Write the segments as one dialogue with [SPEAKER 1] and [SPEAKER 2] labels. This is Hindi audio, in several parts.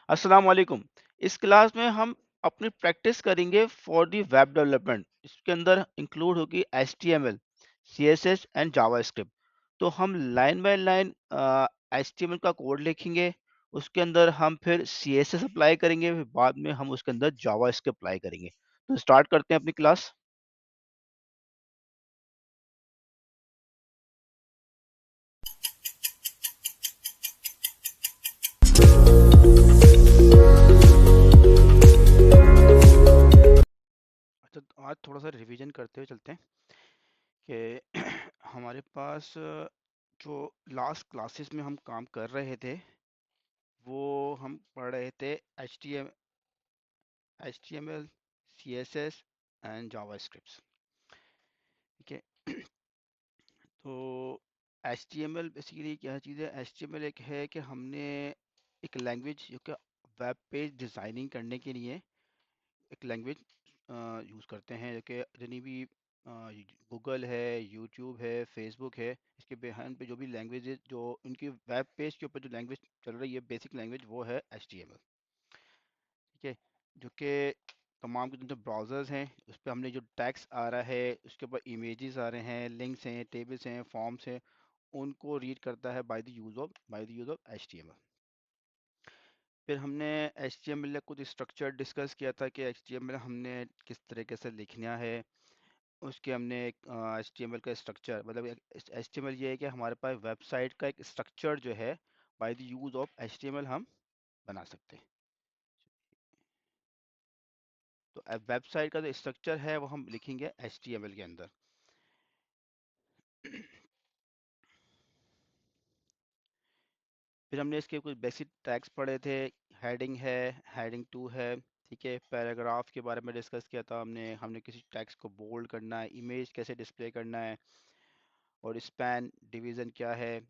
[SPEAKER 1] अस्सलाम वालेकुम। इस क्लास में हम अपनी प्रैक्टिस करेंगे फॉर दी वेब डेवलपमेंट। इसके अंदर इंक्लूड होगी HTML, CSS एंड जावास्क्रिप्ट। तो हम लाइन बाय लाइन HTML का कोड लिखेंगे, उसके अंदर हम फिर CSS अप्लाई करेंगे, फिर बाद में हम उसके अंदर जावास्क्रिप्ट अप्लाई करेंगे। तो स्टार्ट करते हैं अपनी क्लास। अच्छा, तो आज थोड़ा सा रिवीजन करते हुए चलते हैं कि हमारे पास जो लास्ट क्लासेस में हम काम कर रहे थे वो हम पढ़ रहे थे HTML, CSS एंड जावास्क्रिप्ट। ठीक है। तो HTML बेसिकली क्या चीज़ है? HTML एक है कि हमने एक लैंग्वेज जो कि वेब पेज डिज़ाइनिंग करने के लिए एक लैंग्वेज यूज़ करते हैं, जो कि जितनी भी गूगल है, यूट्यूब है, फेसबुक है, इसके बेहान पे जो भी लैंग्वेज है, जो उनकी वेब पेज के ऊपर जो लैंग्वेज चल रही है, बेसिक लैंग्वेज वो है HTML। ठीक है। जो कि तमाम के जो ब्राउज़र्स हैं उस पर हमने जो टैक्स आ रहा है, उसके ऊपर इमेजेस आ रहे हैं, लिंक्स हैं, टेबल्स हैं, फॉर्म्स हैं, उनको रीड करता है by the use of HTML। फिर हमने HTML का कुछ स्ट्रक्चर डिस्कस किया था कि HTML हमने किस तरीके से लिखना है। उसके हमने एक HTML का स्ट्रक्चर, मतलब HTML ये है कि हमारे पास वेबसाइट का एक स्ट्रक्चर जो है by the use of HTML हम बना सकते हैं। तो वेबसाइट का जो स्ट्रक्चर है वो हम लिखेंगे HTML के अंदर। फिर हमने इसके कुछ बेसिक टैग्स पढ़े थे। हेडिंग है, हेडिंग टू है। ठीक है। पैराग्राफ के बारे में डिस्कस किया था हमने हमने किसी टैक्स को बोल्ड करना है, इमेज कैसे डिस्प्ले करना है, और स्पैन डिवीज़न क्या है।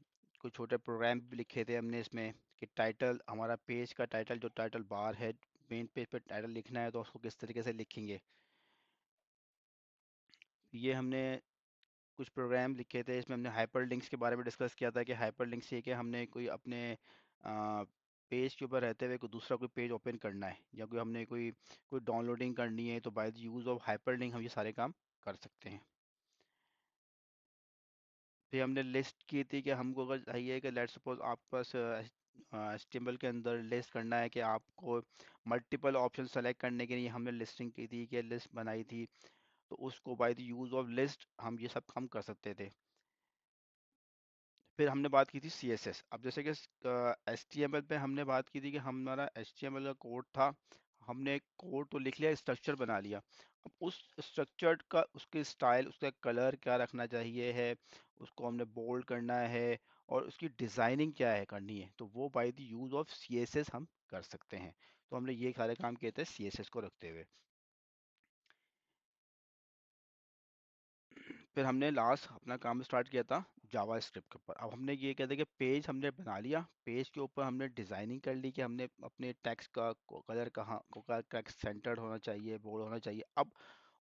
[SPEAKER 1] कुछ छोटे प्रोग्राम भी लिखे थे हमने इसमें कि टाइटल, हमारा पेज का टाइटल, जो टाइटल बार है, मेन पेज पे टाइटल लिखना है तो उसको किस तरीके से लिखेंगे। ये हमने कुछ प्रोग्राम लिखे थे। इसमें हमने हाइपर लिंक्स के बारे में डिस्कस किया था कि हाइपर लिंक्स ये कि हमने कोई अपने पेज के ऊपर रहते हुए कोई दूसरा कोई पेज ओपन करना है, या कोई हमने कोई कोई डाउनलोडिंग करनी है, तो by the use of hyper link हम ये सारे काम कर सकते हैं। फिर हमने लिस्ट की थी कि हमको अगर चाहिए कि लेट्स सपोज आपके पास HTML के अंदर लिस्ट करना है, कि आपको मल्टीपल ऑप्शन सेलेक्ट करने के लिए हमने लिस्टिंग की थी, कि लिस्ट बनाई थी, तो उसको by the use of list हम ये सब काम कर सकते थे। फिर हमने बात की थी CSS। अब जैसे कि HTML पे हमने बात की थी कि हमारा HTML का कोड था, हमने कोड तो लिख लिया, स्ट्रक्चर बना लिया। अब उस स्ट्रक्चर का, उसके स्टाइल, उसका कलर क्या रखना चाहिए है, उसको हमने बोल्ड करना है, और उसकी डिज़ाइनिंग क्या है करनी है, तो वो by the use of CSS हम कर सकते हैं। तो हमने ये सारे काम किए थे CSS को रखते हुए। फिर हमने लास्ट अपना काम स्टार्ट किया था जावा स्क्रिप्ट के ऊपर। अब हमने ये कहते हैं कि पेज हमने बना लिया, पेज के ऊपर हमने डिज़ाइनिंग कर ली कि हमने अपने टेक्स्ट का कलर कहाँ का टेक्स्ट सेंटर्ड होना चाहिए, बोल्ड होना चाहिए। अब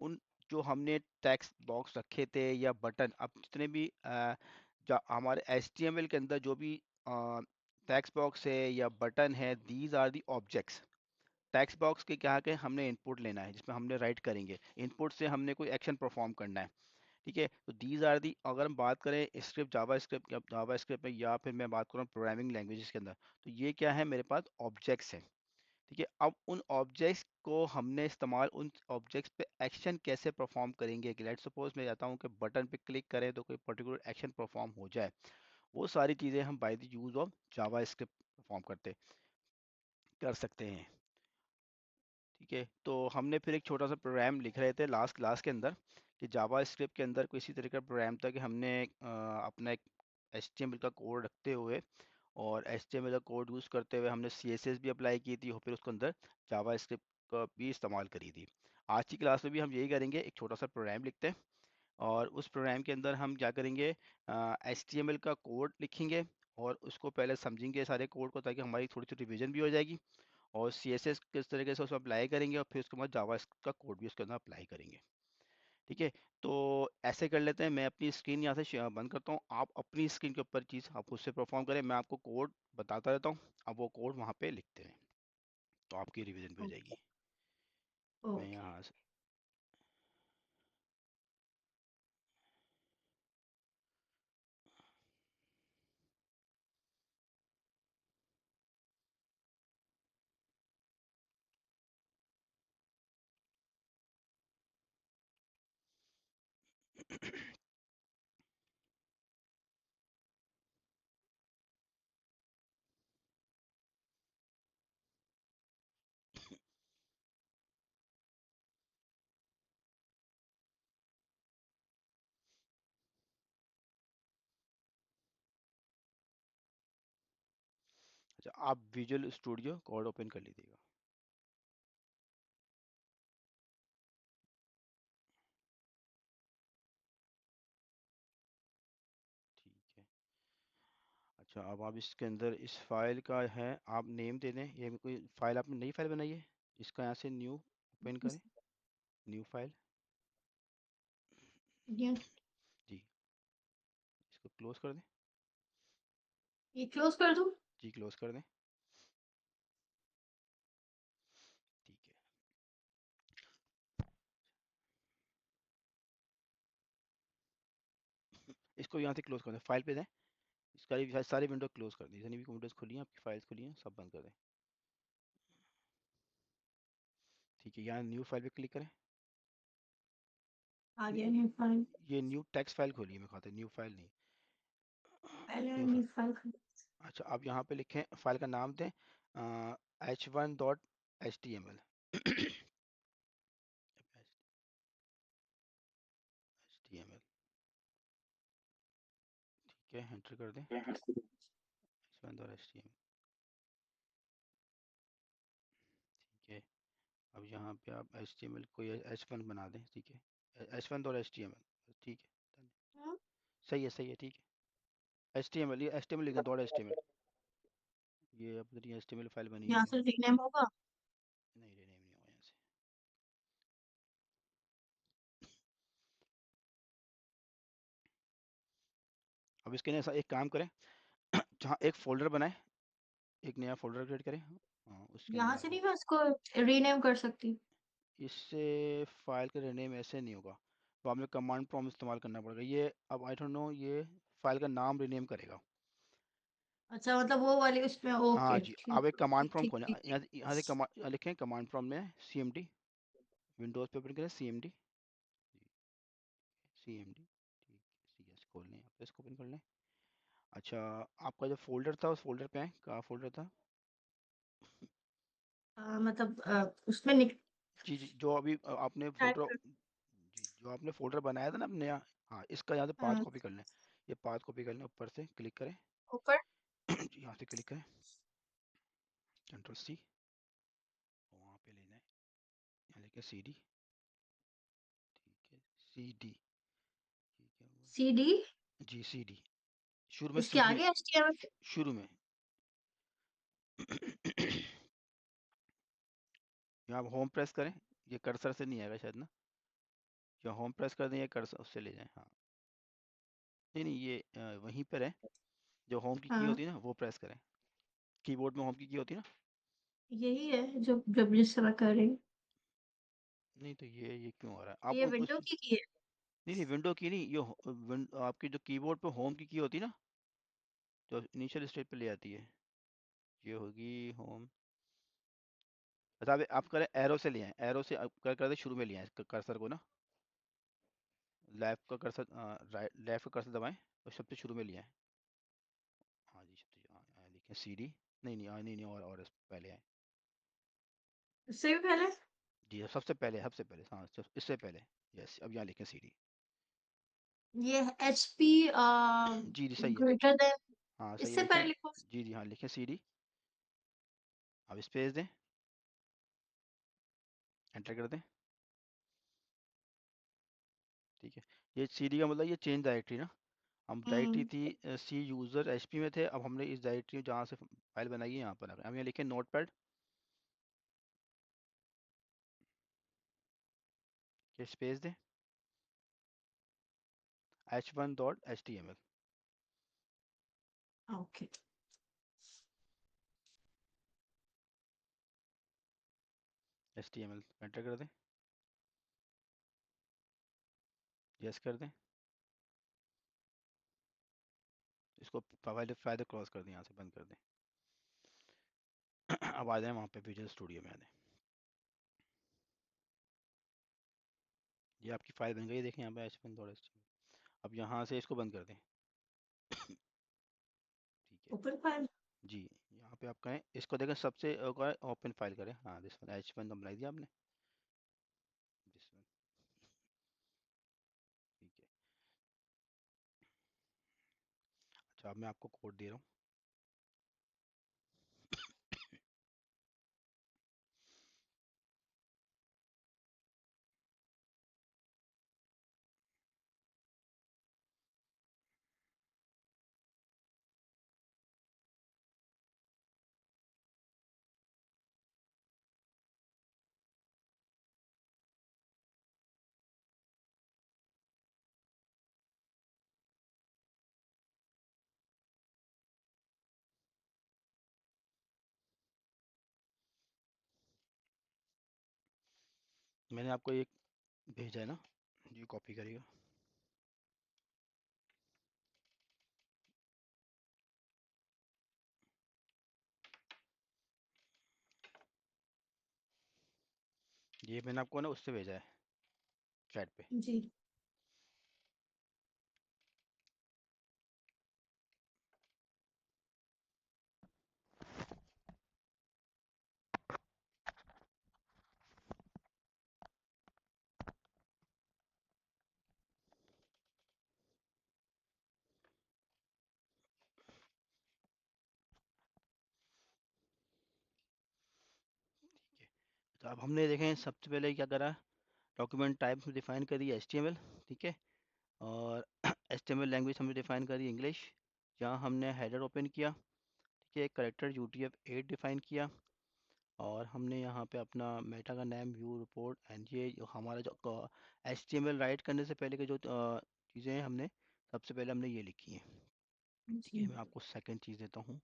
[SPEAKER 1] उन जो हमने टेक्स्ट बॉक्स रखे थे या बटन, अब जितने भी हमारे HTML के अंदर जो भी टेक्स्ट बॉक्स है या बटन है, these are the objects. Text box के क्या के हमने इनपुट लेना है, जिसमें हमने राइट करेंगे, इनपुट से हमने कोई एक्शन परफॉर्म करना है। ठीक है। तो दीज आर दी, अगर हम बात करें स्क्रिप्ट, जावा स्क्रिप्ट में, या फिर मैं बात करूँ प्रोग्रामिंग लैंग्वेजेस के अंदर, तो ये क्या है, मेरे पास ऑब्जेक्ट्स हैं। ठीक है। अब उन ऑब्जेक्ट्स को हमने इस्तेमाल, उन ऑब्जेक्ट्स पे एक्शन कैसे परफॉर्म करेंगे, कि लेट सपोज मैं चाहता हूँ कि बटन पे क्लिक करें तो कोई पर्टिकुलर एक्शन परफॉर्म हो जाए, वो सारी चीज़ें हम by the use of Java script perform कर सकते हैं। ठीक है। तो हमने फिर एक छोटा सा प्रोग्राम लिख रहे थे लास्ट क्लास के अंदर, कि जावा स्क्रिप्ट के अंदर कोई इसी तरह का प्रोग्राम था कि हमने अपना एक HTML का कोड रखते हुए, और HTML का कोड यूज़ करते हुए हमने CSS भी अप्लाई की थी, और फिर उसके अंदर जावा स्क्रिप्ट का भी इस्तेमाल करी थी। आज की क्लास में भी हम यही करेंगे, एक छोटा सा प्रोग्राम लिखते हैं, और उस प्रोग्राम के अंदर हम क्या करेंगे, HTML का कोड लिखेंगे, और उसको पहले समझेंगे सारे कोड को, ताकि हमारी थोड़ी सी रिवीजन भी हो जाएगी, और CSS किस तरीके से उसमें अप्लाई करेंगे, और फिर उसके बाद जावा का कोड भी उसके अंदर अप्लाई करेंगे। ठीक है। तो ऐसे कर लेते हैं, मैं अपनी स्क्रीन यहाँ से बंद करता हूँ, आप अपनी स्क्रीन के ऊपर चीज़ आप खुद से परफॉर्म करें, मैं आपको कोड बताता रहता हूँ, अब वो कोड वहाँ पे लिखते हैं। तो आपकी रिवीजन पे हो
[SPEAKER 2] ओके।
[SPEAKER 1] जाएगी। मैं
[SPEAKER 2] ओके।
[SPEAKER 1] यहाँ से अच्छा, आप विजुअल स्टूडियो कोड ओपन कर लीजिएगा। ठीक है। अच्छा, अब आप इसके अंदर इस फाइल का है, आप नेम दे दें। ये कोई फाइल आपने नई फाइल बनाई है, इसका यहाँ से न्यू ओपन करें, न्यू फाइल।
[SPEAKER 2] ये
[SPEAKER 1] जी, इसको क्लोज कर दें।
[SPEAKER 2] ये क्लोज कर दूं?
[SPEAKER 1] जी, क्लोज कर दें। ठीक है, इसको यहाँ से क्लोज कर दें, फाइल पे दें। इसका ये सारी विंडो क्लोज कर दी, जितनी भी विंडोज खुली हैं, आपकी फाइल्स खुली हैं, सब बंद कर दें। ठीक है, यहाँ न्यू फाइल पे क्लिक करें।
[SPEAKER 2] आ गया
[SPEAKER 1] नहीं,
[SPEAKER 2] है फाइल।
[SPEAKER 1] ये न्यू टेक्स्ट फाइल खोलिए, मैं कहता न्यू फाइल नहीं,
[SPEAKER 2] पहले
[SPEAKER 1] न्यू
[SPEAKER 2] मैंने
[SPEAKER 1] फाइल।
[SPEAKER 2] फाइल
[SPEAKER 1] अच्छा, आप यहाँ पे लिखें, फाइल का नाम दें h1.html। html, ठीक है, एंटर कर दें h1.html। ठीक है, अब यहाँ पे आप HTML को h1 बना दें। ठीक है, h1.html। ठीक है, done। सही है, सही है, ठीक है। HTML, ये HTML लिखें, .html। ये अपनी HTML फाइल बनी है
[SPEAKER 2] यहाँ
[SPEAKER 1] अभी।
[SPEAKER 2] से रीनेम होगा।
[SPEAKER 1] नहीं, रिनेम नहीं होगा यहाँ से। अब इसके लिए ऐसा एक काम करें, जहाँ एक फोल्डर बनाएं, एक नया फोल्डर क्रिएट करें। हाँ, उसके
[SPEAKER 2] यहाँ
[SPEAKER 1] अंदर
[SPEAKER 2] से
[SPEAKER 1] हो,
[SPEAKER 2] नहीं मैं उसको रीनेम कर सकती?
[SPEAKER 1] इससे फाइल का रिनेम ऐसे नहीं होगा, तो आपने कमांड प्रॉम्प्ट इस्तेमाल करना पड़ेगा। ये अब आई डोंट नो, ये फाइल का नाम रिनेम करेगा।
[SPEAKER 2] अच्छा, मतलब वो वाली उसमें,
[SPEAKER 1] हाँ
[SPEAKER 2] ओके
[SPEAKER 1] जी,
[SPEAKER 2] ठीक
[SPEAKER 1] आप एक कमांड
[SPEAKER 2] ठीक
[SPEAKER 1] प्रॉम्प्ट
[SPEAKER 2] ठीक
[SPEAKER 1] खोलें,
[SPEAKER 2] ठीक ठीक।
[SPEAKER 1] यहाँ से कमांड लिखें, कमांड प्रॉम्प्ट में CMD, विंडोज़ पे ओपन करें CMD, CMD। ठीक है, CS खोल लें, आप इसको ओपन कर लें। अच्छा, आपका जो फोल्डर था, उस फोल्डर पे है, कहाँ फोल्डर था?
[SPEAKER 2] मतलब उसमें निक
[SPEAKER 1] जी जी, जो अभी आपने
[SPEAKER 2] टाइप
[SPEAKER 1] फोल्डर,
[SPEAKER 2] कर।
[SPEAKER 1] जी जो आपने फोल्डर बनाया था ना अपने यहाँ, हाँ, इसका यहाँ से पाथ कॉपी कर लें। ये पाथ कॉपी कर लें, ऊपर से क्लिक करें।
[SPEAKER 2] ऊपर।
[SPEAKER 1] जी, यहाँ से क्लिक करें, Ctrl+C, और वहाँ पे लेना है, यहाँ लेके CD। ठीक है, CD। ठीक है,
[SPEAKER 2] सी डी।
[SPEAKER 1] जी CD, शुरू में
[SPEAKER 2] इसके
[SPEAKER 1] CD,
[SPEAKER 2] आगे HTML?
[SPEAKER 1] शुरू में। यहाँ आप होम प्रेस करें, ये कर्सर से नहीं आएगा शायद ना, या होम प्रेस कर दें, या कर्सर उससे ले जाएं। हाँ, नहीं नहीं, ये वहीं पर है, जो होम की
[SPEAKER 2] हाँ,
[SPEAKER 1] होती है ना, वो प्रेस करें। कीबोर्ड में होम की होती है ना।
[SPEAKER 2] यही है जो जो जिस तरह कर रही हूँ।
[SPEAKER 1] नहीं तो ये क्यों आ रहा है आप
[SPEAKER 2] ये
[SPEAKER 1] उस,
[SPEAKER 2] विंडो की है?
[SPEAKER 1] नहीं नहीं, विंडो की नहीं, ये आपकी जो कीबोर्ड पे होम की होती है ना, जो इनिशियल स्टेज पे ले आती है, ये होगी होम। अच्छा, आप करें एरो से ले आए, एरो से आप कर दे, शुरू में ले आए कर्सर को ना, लेफ्ट का कर्सर, राइट लेफ्ट का कर्सर दबाएं, और सबसे शुरू में ले आए। हाँ जी, सबसे लिखें CD। नहीं नहीं, नहीं नहीं, और पहले आए।
[SPEAKER 2] इससे भी पहले?
[SPEAKER 1] जी, सबसे पहले, सबसे पहले, हाँ, इससे पहले। यस, अब यहाँ लिखें CD।
[SPEAKER 2] ये HP
[SPEAKER 1] जी जी, सही है।
[SPEAKER 2] ग्रेटर देन,
[SPEAKER 1] हाँ सही है,
[SPEAKER 2] इससे
[SPEAKER 1] लिखें।
[SPEAKER 2] पहले लिखो।
[SPEAKER 1] जी जी, हाँ, लिखें CD। अब स्पेस दें, एंटर कर दें। ठीक है, ये CD का मतलब ये चेंज डायरेक्टरी ना, हम डायरेक्टरी
[SPEAKER 2] हम्म।
[SPEAKER 1] थी सी यूज़र HP में थे, अब हमने इस डायरेक्टरी में जहाँ से फाइल बनाई है यहाँ पर आ गए। अब यहाँ लिखें नोटपैड के स्पेस दें, h1.html।
[SPEAKER 2] ओके।
[SPEAKER 1] HTML एंटर कर दें, यस कर दें, इसको पहले फायदे क्रॉस कर दें, यहाँ से बंद कर दें। अब आ जाए वहाँ पे विजुअल स्टूडियो में आ जाए। ये आपकी फाइल बन गई, देखें यहाँ पे h1.html। अब यहाँ से इसको बंद कर दें। ठीक है
[SPEAKER 2] ओपन फाइल।
[SPEAKER 1] जी, यहाँ पे आप कहें इसको, देखें सबसे ओपन फाइल करें, हाँ दिस वन h1 तो बनाई दिया आपने, दिस वन। ठीक है, अच्छा अब मैं आपको कोड दे रहा हूँ। मैंने आपको एक भेजा है ना, ये कॉपी करिएगा। ये मैंने आपको ना उससे भेजा है, चैट पे।
[SPEAKER 2] जी।
[SPEAKER 1] ठीक है, तो अब हमने देखें सबसे पहले क्या करा, डॉक्यूमेंट टाइप डिफाइन करी HTML। ठीक है, और HTML लैंग्वेज हमने डिफाइन करी इंग्लिश। यहाँ हमने हेडर ओपन किया। ठीक है, करेक्टर UTF-8 डिफाइन किया। और हमने यहाँ पे अपना मेटा का नाम, व्यू, रिपोर्ट, एंड ये जो हमारा जो HTML राइट करने से पहले के जो चीज़ें हैं, हमने सबसे पहले हमने ये लिखी हैं। ठीक है,
[SPEAKER 2] जी।
[SPEAKER 1] मैं आपको सेकंड चीज़ देता हूँ।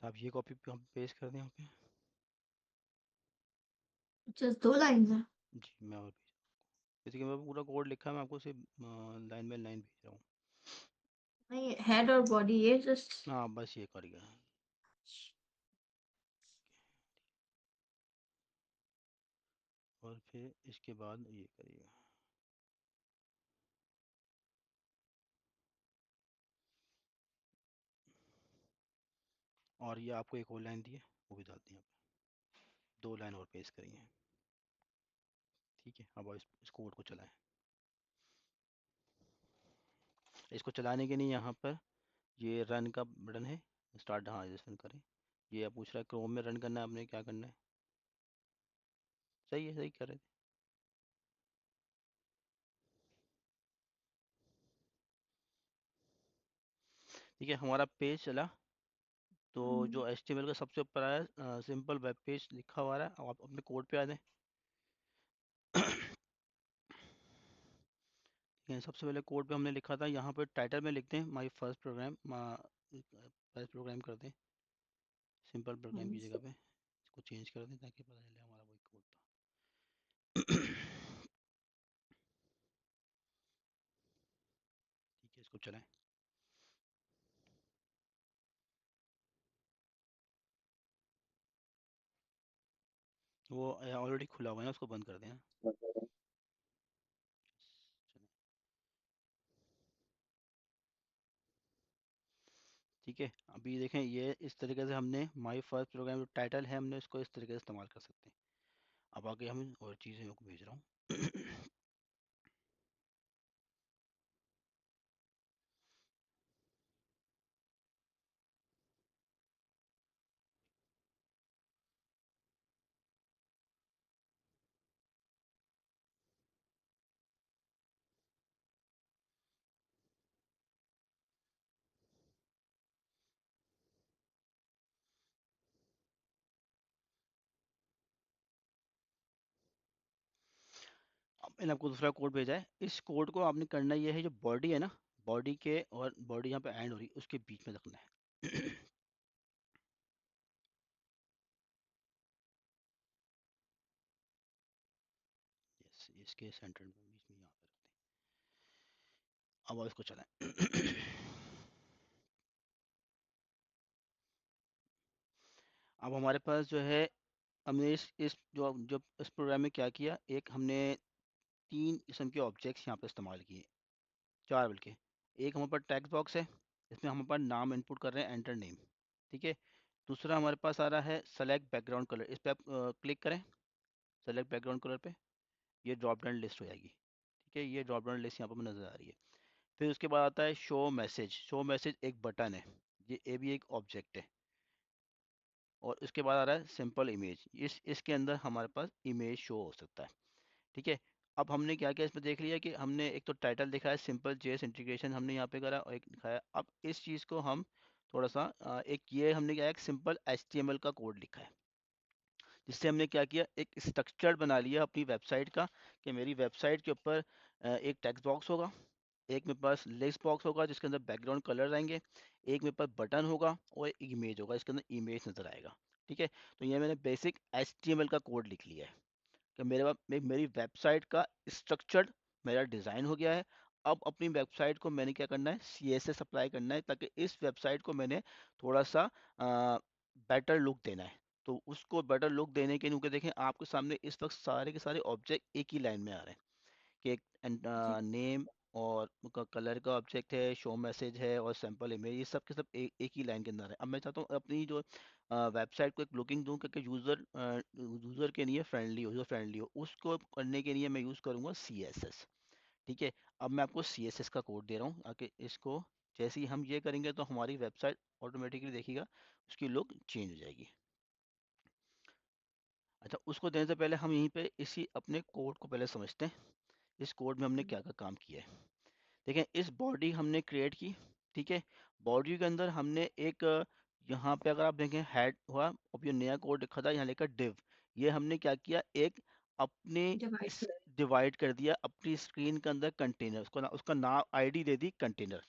[SPEAKER 1] तो आप ये कॉपी पे हम पेस्ट कर दें यहाँ पे।
[SPEAKER 2] जस्ट 2 लाइन है।
[SPEAKER 1] जी, मैं और जैसे कि मैं पूरा कोड लिखा है, मैं आपको सिर्फ लाइन बाई लाइन भेज रहा हूँ।
[SPEAKER 2] नहीं, हेड और बॉडी ये जस्ट।
[SPEAKER 1] हाँ बस ये करेगा। और फिर इसके बाद ये करिएगा। और ये आपको एक और लाइन दी है, वो भी डाल दी यहाँ पे, 2 लाइन और पेस्ट करिए। ठीक है, अब इस कोड को चलाएं। इसको चलाने के लिए यहाँ पर ये रन का बटन है, स्टार्ट, हाँ इस रन करें। ये आप पूछ रहा है क्रोम में रन करना है, आपने क्या करना है। सही है, सही कर रहे थे। ठीक है, हमारा पेज चला। तो जो HTML का सबसे ऊपर आया सिंपल वेब पेज लिखा हुआ है, अब आप अपने कोड पे आ जाएं। ठीक है, सबसे पहले कोड पे हमने लिखा था, यहाँ पर टाइटल में लिखते हैं my first program, first program कर दें, सिंपल प्रोग्राम की जगह पे इसको चेंज कर दें ताकि पता चले हमारा वही कोड था। ठीक है, इसको चलाएं। वो ऑलरेडी खुला हुआ है ना, उसको बंद कर दें, हाँ? चलें। ठीक है, अभी देखें ये इस तरीके से हमने माई फर्स्ट प्रोग्राम जो टाइटल है, हमने इसको इस तरीके से इस्तेमाल कर सकते हैं। अब आगे हम और चीज़ें को भेज रहा हूँ। मैंने आपको दूसरा कोड भेजा है। इस कोड को आपने करना ये है, जो बॉडी है ना, बॉडी के और बॉडी यहाँ पे एंड हो रही है उसके बीच में रखना है। यस, इसके सेंटर में बीच में यहाँ पे रखते हैं। अब आप इसको चलाएं। अब हमारे पास जो है, हमने इस जो इस प्रोग्राम में क्या किया, एक हमने 3 किस्म के ऑब्जेक्ट्स यहाँ पे इस्तेमाल किए, 4 बल्कि। एक हमारे पास टेक्स्ट बॉक्स है, इसमें हमारे पास नाम इनपुट कर रहे हैं, एंटर नेम, ठीक है। दूसरा हमारे पास आ रहा है सेलेक्ट बैकग्राउंड कलर, इस पर आप क्लिक करें, सेलेक्ट बैकग्राउंड कलर पे, ये ड्रॉप डाउन लिस्ट हो जाएगी, ठीक है। ये ड्रॉप डाउन लिस्ट यहाँ पर नज़र आ रही है। फिर उसके बाद आता है शो मैसेज। शो मैसेज एक बटन है, ये भी एक ऑब्जेक्ट है। और उसके बाद आ रहा है सिंपल इमेज, इसके अंदर हमारे पास इमेज शो हो सकता है, ठीक है। अब हमने क्या किया, इसमें देख लिया कि हमने एक तो टाइटल दिखा है सिंपल जेएस इंटीग्रेशन, हमने यहाँ पे करा, और एक दिखाया। अब इस चीज़ को हम थोड़ा सा एक ये हमने क्या है, एक सिंपल एचटीएमएल का कोड लिखा है, जिससे हमने क्या किया, एक स्ट्रक्चर बना लिया अपनी वेबसाइट का, कि मेरी वेबसाइट के ऊपर एक टेक्स्ट बॉक्स होगा, एक मेरे पास लिस्ट बॉक्स होगा जिसके अंदर बैकग्राउंड कलर आएंगे, एक मेरे पास बटन होगा, और एक इमेज होगा, इसके अंदर इमेज नज़र आएगा, ठीक है। तो ये मैंने बेसिक एचटीएमएल का कोड लिख लिया है, कि मेरे पास मेरी वेबसाइट का स्ट्रक्चर्ड मेरा डिज़ाइन हो गया है। अब अपनी वेबसाइट को मैंने क्या करना है, सीएसएस अप्लाई करना है, ताकि इस वेबसाइट को मैंने थोड़ा सा बेटर लुक देना है। तो उसको बेटर लुक देने के लिए, क्योंकि देखें आपके सामने इस वक्त सारे के सारे ऑब्जेक्ट एक ही लाइन में आ रहे हैं, कि एक
[SPEAKER 2] जी
[SPEAKER 1] नेम और उनका कलर का ऑब्जेक्ट है, शो मैसेज है, और सैम्पल इमेज, ये सब के सब एक ही लाइन के अंदर है। अब मैं चाहता हूँ अपनी जो वेबसाइट को एक लुकिंग दूँ, क्योंकि यूज़र के लिए फ्रेंडली हो, यूज़र फ्रेंडली हो, उसको करने के लिए मैं यूज़ करूँगा सी एस एस, ठीक है। अब मैं आपको सी एस एस का कोड दे रहा हूँ, ताकि इसको जैसे ही हम ये करेंगे तो हमारी वेबसाइट ऑटोमेटिकली देखिएगा उसकी लुक चेंज हो जाएगी। अच्छा, उसको देने से पहले हम यहीं पे इसी अपने कोड को पहले समझते हैं, इस कोड में हमने क्या क्या काम किया है। देखें, इस बॉडी हमने क्रिएट की, ठीक है। बॉडी के अंदर हमने एक यहाँ पे अगर आप देखें हेड हुआ, और ये नया कोड लिखा था यहाँ लेकर डिव, ये हमने क्या किया, एक अपने
[SPEAKER 2] डिवाइड
[SPEAKER 1] इस
[SPEAKER 2] कर
[SPEAKER 1] डिवाइड कर दिया अपनी स्क्रीन के अंदर कंटेनर, उसका नाम आईडी दे दी कंटेनर,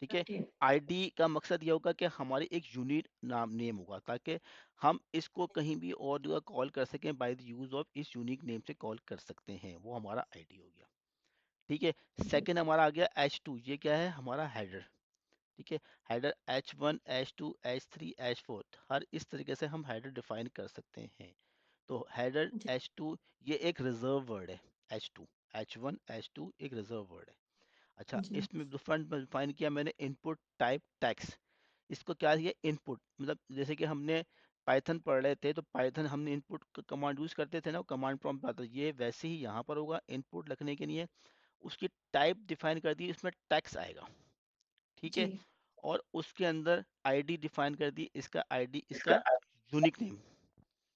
[SPEAKER 1] ठीक है।
[SPEAKER 2] सकते हैं।
[SPEAKER 1] आईडी का मकसद ये होगा कि हमारी एक यूनिक नाम नेम होगा, ताकि हम इसको कहीं भी और जगह कॉल कर सकें, बाय द यूज ऑफ इस यूनिक नेम से कॉल कर सकते हैं, वो हमारा आईडी हो गया, ठीक है।
[SPEAKER 2] जी
[SPEAKER 1] सेकंड हमारा आ गया H2, ये क्या है, हमारा हेडर, ठीक है। Header H1 H2 H3 H4, हर इस तरीके से हम हेडर डिफाइन कर सकते हैं। तो हेडर
[SPEAKER 2] जी
[SPEAKER 1] H2 ये एक रिजर्व वर्ड है, H2 H1 H2 एक रिजर्व वर्ड है। अच्छा,
[SPEAKER 2] जी
[SPEAKER 1] इसमें डिफाइन किया मैंने इनपुट टाइप टेक्स्ट, इसको क्या है, इनपुट मतलब जैसे कि हमने पाइथन पढ़ रहे थे, तो पाइथन हमने इनपुट कमांड यूज करते थे ना, कमांड प्रॉम्प्ट आता है, ये वैसे ही यहाँ पर होगा, इनपुट लिखने के लिए उसकी टाइप डिफाइन कर दी, इसमें टेक्स्ट आएगा, ठीक है।
[SPEAKER 2] जी
[SPEAKER 1] और उसके अंदर आईडी डिफाइन कर दी, इसका आईडी,
[SPEAKER 2] इसका
[SPEAKER 1] इसका यूनिक नेम,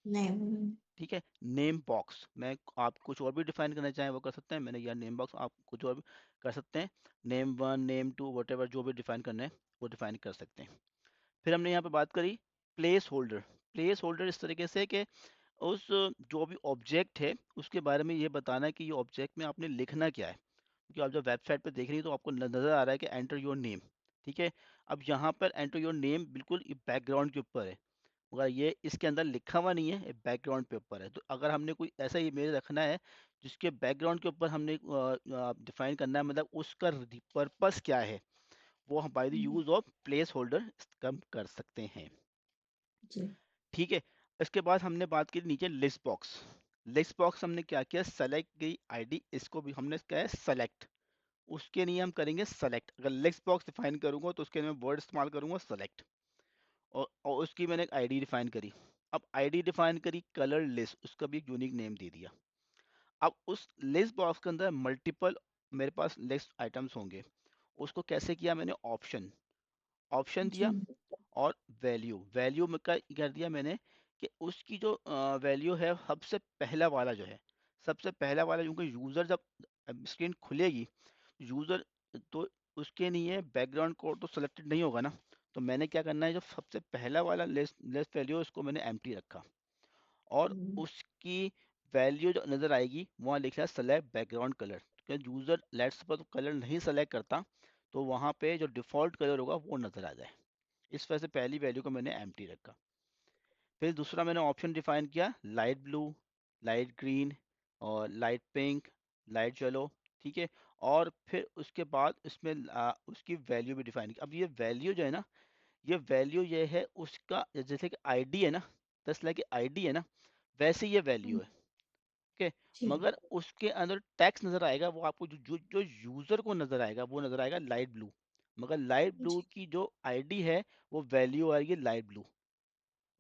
[SPEAKER 2] नहीं
[SPEAKER 1] ठीक है। नेम बॉक्स में आप कुछ और भी डिफाइन करना चाहें वो कर सकते हैं, मैंने यह नेम बॉक्स आप कुछ और भी कर सकते हैं, name one name two what जो भी डिफाइन करना है वो डिफाइन कर सकते हैं। फिर हमने यहाँ पे बात करी प्लेस होल्डर। प्लेस होल्डर इस तरीके से कि उस जो भी ऑब्जेक्ट है उसके बारे में ये बताना है कि ये ऑब्जेक्ट में आपने लिखना क्या है, क्योंकि आप जब वेबसाइट पर देख रही हैं तो आपको नज़र आ रहा है कि एंटर योर नेम, ठीक है। अब यहाँ पर एंटर योर नेम बिल्कुल बैकग्राउंड के ऊपर है, मगर ये इसके अंदर लिखा हुआ नहीं है, बैकग्राउंड पे ऊपर है। तो अगर हमने कोई ऐसा इमेज रखना है जिसके बैकग्राउंड के ऊपर हमने डिफाइन करना है, मतलब उसका पर्पस क्या है, वो हम by the use of placeholder कम कर सकते हैं,
[SPEAKER 2] जी
[SPEAKER 1] ठीक है। इसके बाद हमने बात की नीचे लिस्ट बॉक्स। लिस्ट बॉक्स हमने क्या किया, सेलेक्ट गई आईडी, इसको भी हमने क्या है सेलेक्ट, उसके लिए हम करेंगे सेलेक्ट। अगर लिस्ट बॉक्स डिफाइन करूंगा तो उसके लिए मैं वर्ड इस्तेमाल करूंगा सेलेक्ट, और उसकी मैंने एक आईडी डिफाइन करी। अब आईडी डिफाइन करी कलर लिस्ट, उसका भी एक यूनिक नेम दे दिया। अब उस लिस्ट बॉक्स के अंदर मल्टीपल मेरे पास लिस्ट आइटम्स होंगे, उसको कैसे किया मैंने, ऑप्शन, ऑप्शन
[SPEAKER 2] जी
[SPEAKER 1] दिया, और वैल्यू, वैल्यू में का कर दिया मैंने कि उसकी जो वैल्यू है, सबसे पहला वाला जो है, सबसे पहला वाला, क्योंकि यूज़र जब स्क्रीन खुलेगी, यूज़र तो उसके लिए बैकग्राउंड कोड तो सिलेक्टेड नहीं होगा ना, तो मैंने क्या करना है, जो सबसे पहला वाला लिस्ट लिस्ट वैल्यू उसको मैंने एम्प्टी रखा, और उसकी वैल्यू जो नज़र आएगी वहाँ लिखा है select background colour. User let's पर कलर नहीं सेलेक्ट करता तो वहाँ पे जो डिफ़ॉल्ट कलर होगा वो नज़र आ जाए। इस वजह से पहली वैल्यू को मैंने एम्प्टी रखा। फिर दूसरा मैंने ऑप्शन डिफाइन किया लाइट ब्लू, लाइट ग्रीन और लाइट पिंक, लाइट येलो। ठीक है। और फिर उसके बाद उसमें उसकी वैल्यू भी डिफाइन की। अब ये वैल्यू जो है ना, ये वैल्यू ये है उसका, जैसे कि आईडी है ना, जस्ट लाइक आईडी है ना, वैसे ये वैल्यू है। ओके।
[SPEAKER 2] जी।
[SPEAKER 1] मगर उसके अंदर टैक्स नजर आएगा, वो आपको जो यूजर को नजर आएगा वो नजर आएगा लाइट ब्लू। मगर लाइट ब्लू
[SPEAKER 2] जी।
[SPEAKER 1] की जो आईडी है वो वैल्यू आएगी लाइट ब्लू।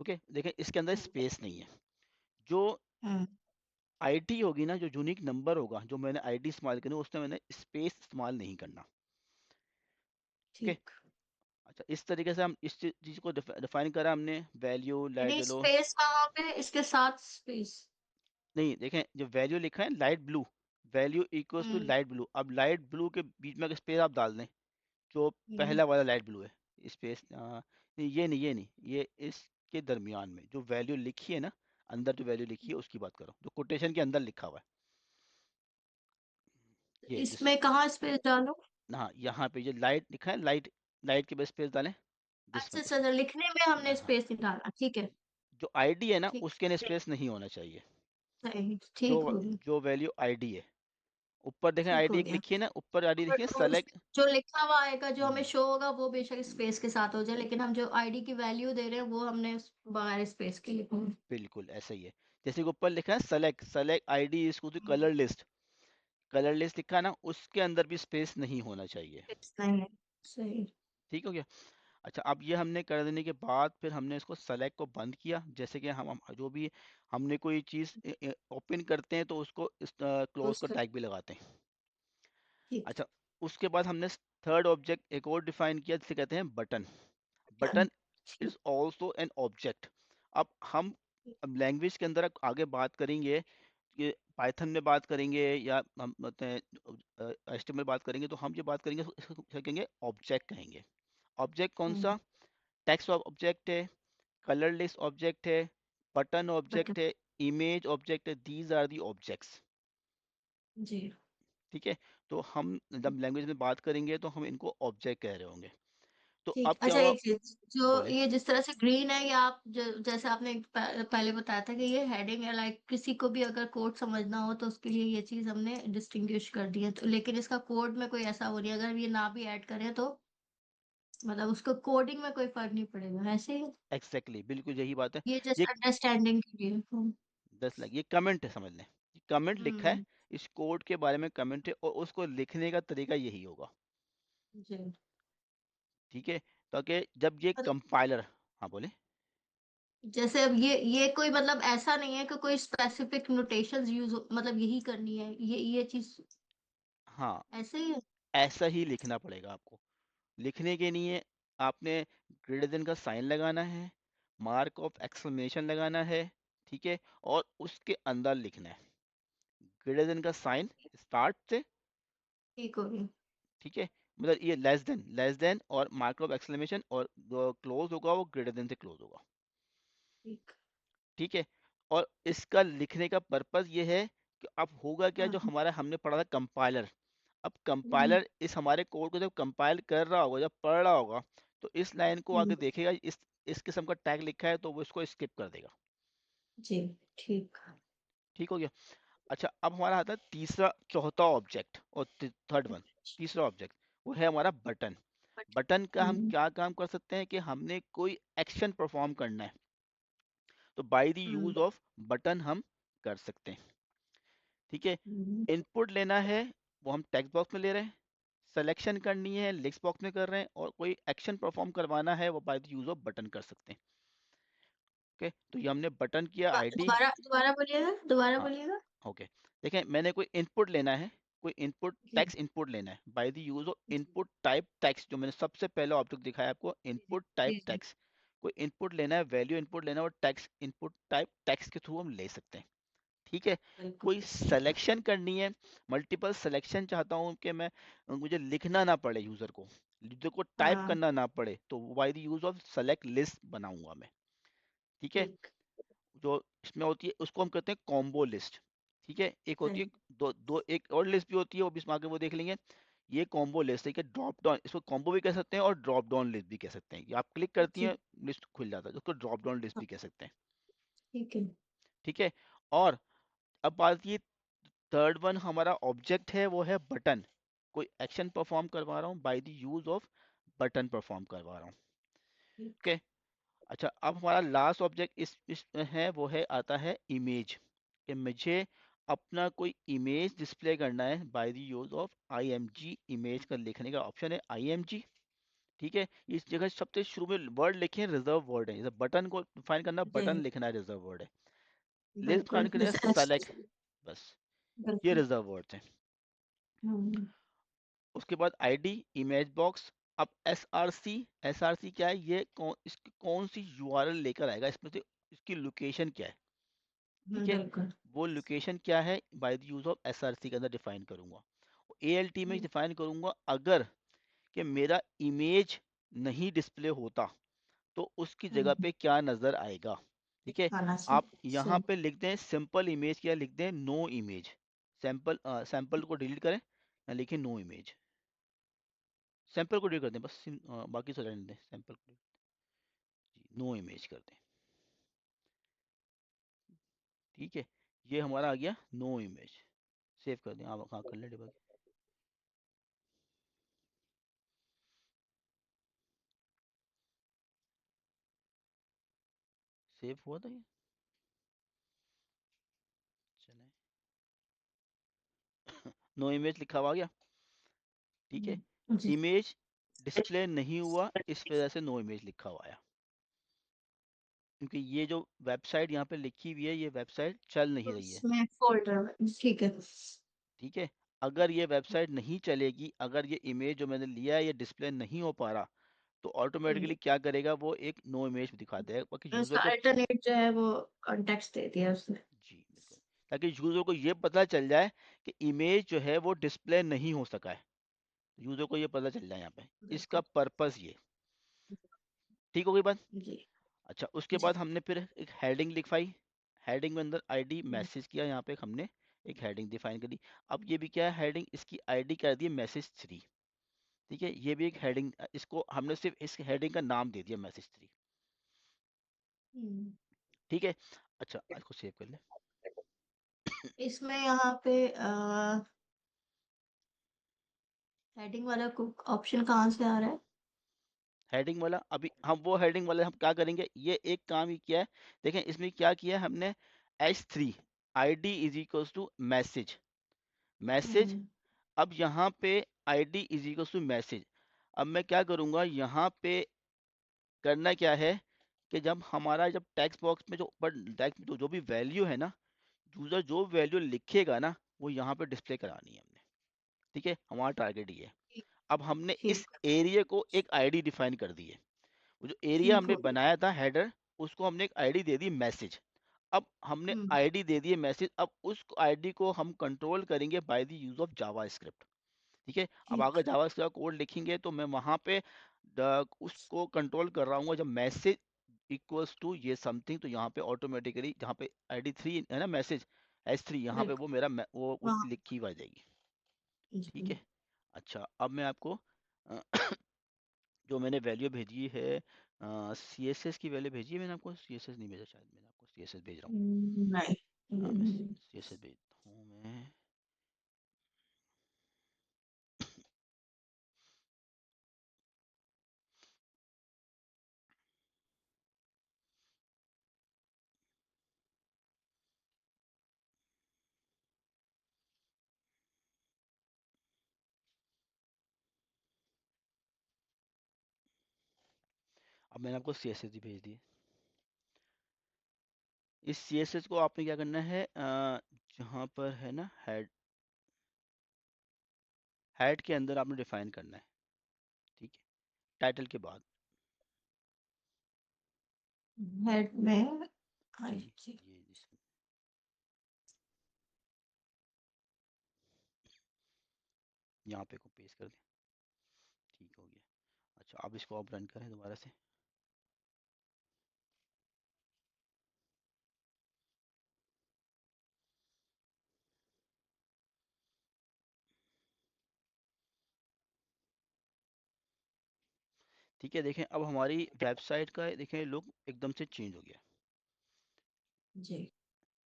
[SPEAKER 1] ओके, देखें इसके अंदर स्पेस नहीं है। जो
[SPEAKER 2] हम्म।
[SPEAKER 1] आईडी होगी ना, जो यूनिक नंबर होगा जो मैंने आईडी इस्तेमाल करनी, उसमें मैंने स्पेस इस्तेमाल नहीं करना। ओके।
[SPEAKER 2] ठीक।
[SPEAKER 1] अच्छा, इस तरीके से हम इस चीज को डिफाइन करा हमने, वैल्यू लाइट
[SPEAKER 2] यानी
[SPEAKER 1] येलो।
[SPEAKER 2] स्पेस कहाँ पे इसके साथ स्पेस?
[SPEAKER 1] नहीं, देखें जो वैल्यू लिखा है light blue, value equals to
[SPEAKER 2] hmm.
[SPEAKER 1] Light blue. अब लाइट ब्लू के बीच में अगर स्पेस आप डाल दें, जो
[SPEAKER 2] हम्म।
[SPEAKER 1] पहला वाला लाइट ब्लू है, स्पेस नहीं, ये नहीं, ये इसके दरमियान में जो वैल्यू लिखी है ना, अंदर जो वैल्यू लिखी है उसकी बात करो, जो कोटेशन के अंदर लिखा हुआ है, ये जिस,
[SPEAKER 2] इसमें कहाँ स्पेस डालो?
[SPEAKER 1] हाँ यहाँ पे जो लाइट लिखा है, लाइट, लाइट के बस स्पेस डालें, दिस
[SPEAKER 2] अच्छा
[SPEAKER 1] मच।
[SPEAKER 2] अच्छा अच्छा, लिखने में हमने
[SPEAKER 1] हाँ,
[SPEAKER 2] स्पेस नहीं डाला, ठीक है।
[SPEAKER 1] जो आईडी है ना
[SPEAKER 2] ठीक।
[SPEAKER 1] उसके लिए स्पेस नहीं होना चाहिए।
[SPEAKER 2] सही,
[SPEAKER 1] जो
[SPEAKER 2] ठीक हो गया।
[SPEAKER 1] जो वैल्यू आईडी है, ऊपर देखें
[SPEAKER 2] ठीक
[SPEAKER 1] आईडी
[SPEAKER 2] हो
[SPEAKER 1] एक
[SPEAKER 2] गया।
[SPEAKER 1] लिखी है ना, ऊपर आईडी
[SPEAKER 2] और
[SPEAKER 1] लिखी है
[SPEAKER 2] उस
[SPEAKER 1] सेलेक्ट।
[SPEAKER 2] जो लिखा हुआ आएगा, जो हमें शो होगा, वो बेशक स्पेस के साथ हो जाए, लेकिन हम जो आईडी की वैल्यू दे रहे हैं वो हमने बगैर स्पेस के लिखा है।
[SPEAKER 1] बिल्कुल ऐसा ही है। जैसे कि ऊपर लिखा है सेलेक्ट, सेलेक्ट आईडी इसको कलर लिस्ट, कलर लिस्ट लिखा है ना, उसके अंदर भी स्पेस नहीं होना चाहिए।
[SPEAKER 2] स्पेस नहीं है। सही।
[SPEAKER 1] ठीक हो गया। अच्छा, अब ये हमने कर देने के बाद फिर हमने इसको सेलेक्ट को बंद किया। जैसे कि हम जो भी हमने कोई चीज़ ओपन करते हैं तो उसको क्लोज का
[SPEAKER 2] उसका।
[SPEAKER 1] टैग भी लगाते हैं।
[SPEAKER 2] ठीक।
[SPEAKER 1] अच्छा, उसके बाद हमने थर्ड ऑब्जेक्ट एक और डिफाइन किया जिसे कहते हैं बटन।
[SPEAKER 2] डन।
[SPEAKER 1] बटन
[SPEAKER 2] ठीक।
[SPEAKER 1] Is also an object. अब हम लैंग्वेज के अंदर आगे बात करेंगे कि पाइथन में बात करेंगे या हम कहते हैं एचटीएमएल में बात करेंगे, तो हम जो बात करेंगे इसको क्या कहेंगे, ऑब्जेक्ट कहेंगे। ऑब्जेक्ट कौन
[SPEAKER 2] हम्म।
[SPEAKER 1] सा? टेक्स्ट ऑब्जेक्ट है, कलर लिस्ट ऑब्जेक्ट है, बटन
[SPEAKER 2] बटन।
[SPEAKER 1] ऑब्जेक्ट है, इमेज ऑब्जेक्ट है, दीज आर दी ऑब्जेक्ट्स।
[SPEAKER 2] जी।
[SPEAKER 1] ठीक है। तो हम जब लैंग्वेज में बात करेंगे तो हम इनको ऑब्जेक्ट कह रहे होंगे। तो
[SPEAKER 2] ठीक।
[SPEAKER 1] अब क्या
[SPEAKER 2] अच्छा,
[SPEAKER 1] हुआ?
[SPEAKER 2] एक चीज जो
[SPEAKER 1] बोले।
[SPEAKER 2] ये जिस तरह से ग्रीन है, ये आप जैसे आपने पहले बताया था कि ये हेडिंग है, लाइक किसी को भी अगर कोड समझना हो तो उसके लिए ये चीज हमने डिस्टिंग्विश कर दी है, तो लेकिन इसका कोड में कोई ऐसा हो नहीं, अगर ये ना भी ऐड करें तो मतलब उसको कोडिंग में कोई फर्क नहीं पड़ेगा, ऐसे ही।
[SPEAKER 1] एग्जैक्टली बिल्कुल यही बात है।
[SPEAKER 2] ये जस्ट
[SPEAKER 1] ये
[SPEAKER 2] अंडरस्टैंडिंग के लिए।
[SPEAKER 1] 10 लाख, ये कमेंट है, समझ लें, ये कमेंट लिखा है।
[SPEAKER 2] हम्म।
[SPEAKER 1] इस कोड के बारे में कमेंट है और उसको लिखने का तरीका यही होगा।
[SPEAKER 2] जी।
[SPEAKER 1] ठीक है। ताकि जब ये
[SPEAKER 2] मतलब
[SPEAKER 1] कंपाइलर, हाँ बोले।
[SPEAKER 2] जैसे अब ये कोई मतलब ऐसा नहीं है कि कोई स्पेसिफिक नोटेशंस यूज मतलब यही करनी है, ये चीज
[SPEAKER 1] हाँ,
[SPEAKER 2] ऐसे ही है।
[SPEAKER 1] ऐसा ही लिखना पड़ेगा आपको। लिखने के लिए आपने ग्रेटर देन का साइन लगाना है, मार्क ऑफ एक्सक्लेमेशन लगाना है। ठीक है। और उसके अंदर लिखना है ग्रेटर देन का साइन स्टार्ट से।
[SPEAKER 2] ठीक हो गया।
[SPEAKER 1] ठीक है। मतलब ये लेस देन और मार्क ऑफ एक्सक्लेमेशन, और जो क्लोज होगा वो ग्रेटर देन से क्लोज होगा।
[SPEAKER 2] ठीक।
[SPEAKER 1] ठीक है। और इसका लिखने का पर्पस ये है कि अब होगा क्या, जो
[SPEAKER 2] हम्म।
[SPEAKER 1] हमारा हमने पढ़ा था कंपाइलर। अब
[SPEAKER 2] हम्म।
[SPEAKER 1] कंपाइलर इस हमारे कोड को जब कंपाइल कर रहा होगा, जब पढ़ रहा होगा, तो इस लाइन को
[SPEAKER 2] हम्म।
[SPEAKER 1] आगे देखेगा, इस किस्म का टैग लिखा है तो वो इसको स्किप कर देगा।
[SPEAKER 2] जी। ठीक।
[SPEAKER 1] ठीक हो गया। अच्छा, अब हमारा आता है तीसरा चौथा ऑब्जेक्ट और थर्ड वन। तीसरा ऑब्जेक्ट वो है हमारा बटन। बटन का हम
[SPEAKER 2] हम्म।
[SPEAKER 1] क्या काम कर सकते हैं कि हमने कोई एक्शन परफॉर्म करना है तो by the
[SPEAKER 2] hmm.
[SPEAKER 1] Use off button हम कर सकते हैं। ठीक है।
[SPEAKER 2] हम्म।
[SPEAKER 1] इनपुट लेना है, वो हम टेक्स्ट बॉक्स में ले रहे हैं। सिलेक्शन करनी है, लिस्ट बॉक्स में कर रहे हैं। और कोई एक्शन परफॉर्म करवाना है, वो bye the use off button कर सकते हैं। ओके, तो ये हमने बटन किया आईडी।
[SPEAKER 2] दोबारा दोबारा बोलिएगा, दोबारा
[SPEAKER 1] हाँ,
[SPEAKER 2] बोलिएगा।
[SPEAKER 1] ओके। देखें, मैंने कोई इनपुट लेना है, कोई इनपुट
[SPEAKER 2] जी।
[SPEAKER 1] टेक्स्ट इनपुट लेना है बाय द यूज ऑफ
[SPEAKER 2] जी।
[SPEAKER 1] इनपुट टाइप टेक्स्ट, जो मैंने सबसे पहले ऑब्जेक्ट दिखाया आपको,
[SPEAKER 2] जी।
[SPEAKER 1] इनपुट टाइप
[SPEAKER 2] जी। जी।
[SPEAKER 1] टेक्स्ट। कोई इनपुट लेना है, वैल्यू इनपुट लेना है, और टेक्स्ट इनपुट टाइप टेक्स्ट के थ्रू हम ले सकते हैं। ठीक है।
[SPEAKER 2] बिल्कुल।
[SPEAKER 1] कोई सिलेक्शन करनी है, मल्टीपल सिलेक्शन चाहता हूँ कि मैं, मुझे लिखना ना पड़े, यूजर को टाइप
[SPEAKER 2] हाँ।
[SPEAKER 1] करना ना पड़े, तो bye the use of select list बनाऊंगा मैं। ठीक है।
[SPEAKER 2] ठीक।
[SPEAKER 1] जो इसमें होती है उसको हम कहते हैं कॉम्बो लिस्ट। ठीक है, एक होती है
[SPEAKER 2] राइट।
[SPEAKER 1] दो दो एक और लिस्ट भी होती है, वो भी इसमें आगे वो देख लेंगे। ये कॉम्बो लिस्ट है कि ड्रॉप डाउन, इसको कॉम्बो भी कह सकते हैं और ड्रॉप डाउन लिस्ट भी कह सकते हैं। ये आप क्लिक करती
[SPEAKER 2] जी।
[SPEAKER 1] हैं लिस्ट खुल जाता है, उसको ड्रॉप डाउन लिस्ट
[SPEAKER 2] हाँ,
[SPEAKER 1] भी कह सकते हैं।
[SPEAKER 2] ठीक है।
[SPEAKER 1] ठीक है। और अब बात ये, थर्ड वन हमारा ऑब्जेक्ट है वो है बटन। कोई एक्शन परफॉर्म करवा रहा हूँ, bye the use off button perform करवा रहा हूँ।
[SPEAKER 2] ठीक।
[SPEAKER 1] ओके। अच्छा, अब हमारा लास्ट ऑब्जेक्ट इस है वो है आता है इमेज, कि मुझे अपना कोई इमेज डिस्प्ले करना है by the use of I M G. Image का लिखने का ऑप्शन है आई एम जी। ठीक है, इस जगह सबसे शुरू में वर्ड लिखे रिजर्व वर्ड है, जैसे बटन को डिफाइन करना, बटन
[SPEAKER 2] जी,
[SPEAKER 1] लिखना है रिजर्व वर्ड है। लिस्ट
[SPEAKER 2] बिल्कुल
[SPEAKER 1] डिफाइन करना है
[SPEAKER 2] जैसे
[SPEAKER 1] सेलेक्ट, बस। ये
[SPEAKER 2] बिल्कुल।
[SPEAKER 1] रिजर्व वर्ड्स हैं।
[SPEAKER 2] हम्म।
[SPEAKER 1] उसके बाद आईडी, इमेज बॉक्स। अब एस आर सी क्या है, ये इसकी कौन सी यूआरएल लेकर आएगा इसमें से, इसकी लोकेशन क्या है। ठीक है,
[SPEAKER 2] बिल्कुल।
[SPEAKER 1] वो लोकेशन क्या है by the use of S R C के अंदर डिफाइन करूंगा। ए एल टी में डिफाइन करूंगा, अगर कि मेरा इमेज नहीं डिस्प्ले होता तो उसकी जगह
[SPEAKER 2] हम्म।
[SPEAKER 1] पे क्या नजर आएगा। ठीक है,
[SPEAKER 2] खाना
[SPEAKER 1] आप
[SPEAKER 2] चाहिए
[SPEAKER 1] यहाँ
[SPEAKER 2] सही।
[SPEAKER 1] पे लिख दें सिंपल इमेज, क्या लिख दें, नो इमेज। सैंपल को डिलीट करें या लिखें नो इमेज। सैंपल को डिलीट कर दें बस, बाकी सब रहने दें, सैंपल को नो इमेज कर दें। ठीक है, ये हमारा आ गया नो इमेज। सेव कर दें, आप हाँ कर लें डिबग। सेव हुआ था ये, चलें। नो इमेज लिखा हुआ आ गया। ठीक है,
[SPEAKER 2] जी।
[SPEAKER 1] इमेज डिस्प्ले नहीं हुआ, इस वजह से नो इमेज लिखा हुआ है, क्योंकि ये जो वेबसाइट यहाँ पे लिखी हुई है ये वेबसाइट चल नहीं
[SPEAKER 2] तो
[SPEAKER 1] रही है।
[SPEAKER 2] इसमें फोल्डर में ठीक है।
[SPEAKER 1] ठीक है, अगर ये वेबसाइट नहीं चलेगी, अगर ये इमेज जो मैंने लिया है ये डिस्प्ले नहीं हो पा रहा, तो
[SPEAKER 2] जी,
[SPEAKER 1] ऑटोमेटिकली क्या करेगा, वो एक नो इमेज दिखा देगा, बाकी यूजर
[SPEAKER 2] इसका
[SPEAKER 1] को।
[SPEAKER 2] अल्टरनेट जो है वो कॉन्टेक्स्ट दे दिया उसने।
[SPEAKER 1] जी बिल्कुल, ताकि यूजर को ये पता चल जाए कि इमेज जो है वो डिस्प्ले नहीं हो सका है, यूजर को ये पता चल जाए यहाँ पे, इसका
[SPEAKER 2] बिल्कुल।
[SPEAKER 1] पर्पस ये। ठीक हो गई बात।
[SPEAKER 2] जी।
[SPEAKER 1] अच्छा, उसके
[SPEAKER 2] जी।
[SPEAKER 1] बाद हमने फिर एक हेडिंग लिखवाई। हेडिंग में अंदर आईडी मैसेज किया, यहाँ पे हमने एक हेडिंग डिफाइन करी। अब ये भी क्या है, हेडिंग, इसकी आईडी कर दी मैसेज 3। ठीक है, ये भी एक हेडिंग, इसको हमने सिर्फ इस हेडिंग का नाम दे दिया मैसेज 3।
[SPEAKER 2] हम्म।
[SPEAKER 1] ठीक है। अच्छा, इसको सेव कर ले।
[SPEAKER 2] इसमें यहाँ पे हेडिंग वाला ऑप्शन कहाँ से आ रहा है?
[SPEAKER 1] हेडिंग वाला, अभी हम वो हेडिंग वाला हम क्या करेंगे, ये एक काम ही किया है। देखें इसमें क्या किया है हमने, H3 ID is equals to message, message.
[SPEAKER 2] Hmm.
[SPEAKER 1] अब यहाँ पे ID is equals to message. अब मैं क्या करूँगा यहाँ पे, करना क्या है, कि जब टेक्स्ट बॉक्स में जो ऊपर टेक्स्ट में जो भी वैल्यू है ना, यूजर जो वैल्यू लिखेगा ना, वो यहाँ पे डिस्प्ले करानी है हमने। ठीक है, हमारा टारगेट ये है।
[SPEAKER 2] ठीक।
[SPEAKER 1] अब हमने इस
[SPEAKER 2] ठीक।
[SPEAKER 1] एरिया को एक आईडी डिफाइन कर दी है। वो जो एरिया
[SPEAKER 2] ठीक
[SPEAKER 1] हमने
[SPEAKER 2] हो गया।
[SPEAKER 1] बनाया था हेडर, उसको हमने एक आईडी दे दी मैसेज। अब हमने
[SPEAKER 2] हम्म।
[SPEAKER 1] आईडी दे दी है मैसेज, अब उस आईडी को हम कंट्रोल करेंगे bye the use of Java script. ठीक है, अब
[SPEAKER 2] ठीक।
[SPEAKER 1] अगर जावा स्क्रिप्ट का कोड लिखेंगे तो मैं वहां पे उसको कंट्रोल कर रहा हूँ, जब मैसेज इक्वल्स टू ये समथिंग, तो यहाँ पे ऑटोमेटिकली जहाँ पे ID 3 है ना, मैसेज H3, यहाँ पे
[SPEAKER 2] बिल्कुल।
[SPEAKER 1] वो मेरा वो
[SPEAKER 2] वहाँ।
[SPEAKER 1] लिखी हुई आ जाएगी। ठीक
[SPEAKER 2] जी।
[SPEAKER 1] है। अच्छा, अब मैं आपको अ, जो मैंने वैल्यू भेजी है, सी एस एस की वैल्यू भेजी है मैंने आपको, सी एस एस नहीं भेजा, शायद मैंने आपको सी एस एस भेज रहा हूँ।
[SPEAKER 2] नहीं।
[SPEAKER 1] हाँ, मैं
[SPEAKER 2] हम्म।
[SPEAKER 1] सी एस एस भेजता हूँ मैं। अब मैंने आपको सी एस एस भेज दी। इस सी एस एस को आपने क्या करना है, जहाँ पर है ना हेड, हेड के अंदर आपने डिफाइन करना है। ठीक है, टाइटल के बाद।
[SPEAKER 2] हेड में।
[SPEAKER 1] जी,
[SPEAKER 2] जी।
[SPEAKER 1] ये यहाँ पे को पेस्ट कर दें। ठीक हो गया। अच्छा, अब इसको आप रन करें दोबारा से। ठीक है, देखें अब हमारी वेबसाइट का देखें लुक एकदम से चेंज हो गया।
[SPEAKER 2] जी।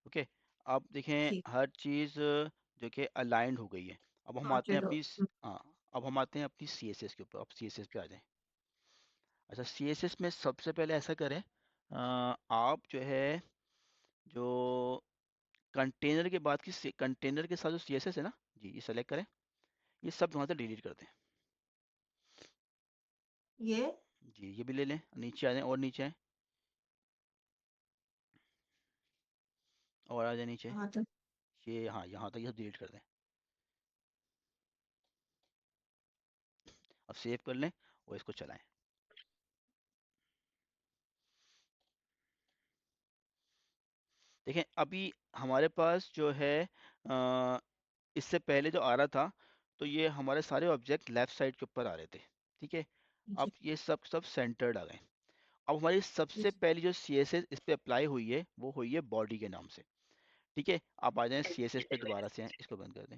[SPEAKER 1] ओके, अब देखें
[SPEAKER 2] ठीक।
[SPEAKER 1] हर चीज़ जो कि अलाइंड हो गई है। अब हम आते हैं
[SPEAKER 2] सॉर्टेड हो।
[SPEAKER 1] हाँ, अब हम आते हैं अपनी सी एस एस के ऊपर। अब सी एस एस पे आ जाएं। अच्छा, सी एस एस में सबसे पहले ऐसा करें, आप जो है, जो कंटेनर के बाद की कंटेनर के साथ जो सी एस एस है ना, जी ये सेलेक्ट करें। ये सब वहाँ से डिलीट कर दें।
[SPEAKER 2] ये।
[SPEAKER 1] जी ये भी ले लें, नीचे आ जाएं और नीचे आएं, और आ जाए नीचे।
[SPEAKER 2] हाँ तो।
[SPEAKER 1] ये हाँ, यहाँ तक ये सब डिलीट कर दें। अब सेव कर लें और इसको चलाएं। देखें अभी हमारे पास जो है, अ, इससे पहले जो आ रहा था, तो ये हमारे सारे ऑब्जेक्ट लेफ्ट साइड के ऊपर आ रहे थे। ठीक है, अब
[SPEAKER 2] जी।
[SPEAKER 1] ये सब सब सेंटर्ड आ गए। अब हमारी
[SPEAKER 2] जी।
[SPEAKER 1] सबसे पहली जो सी एस एस इस पे अप्लाई हुई है वो हुई है बॉडी के नाम से। ठीक है, आप आ जाएं सी एस एस पे दोबारा से, इसको बंद कर दें।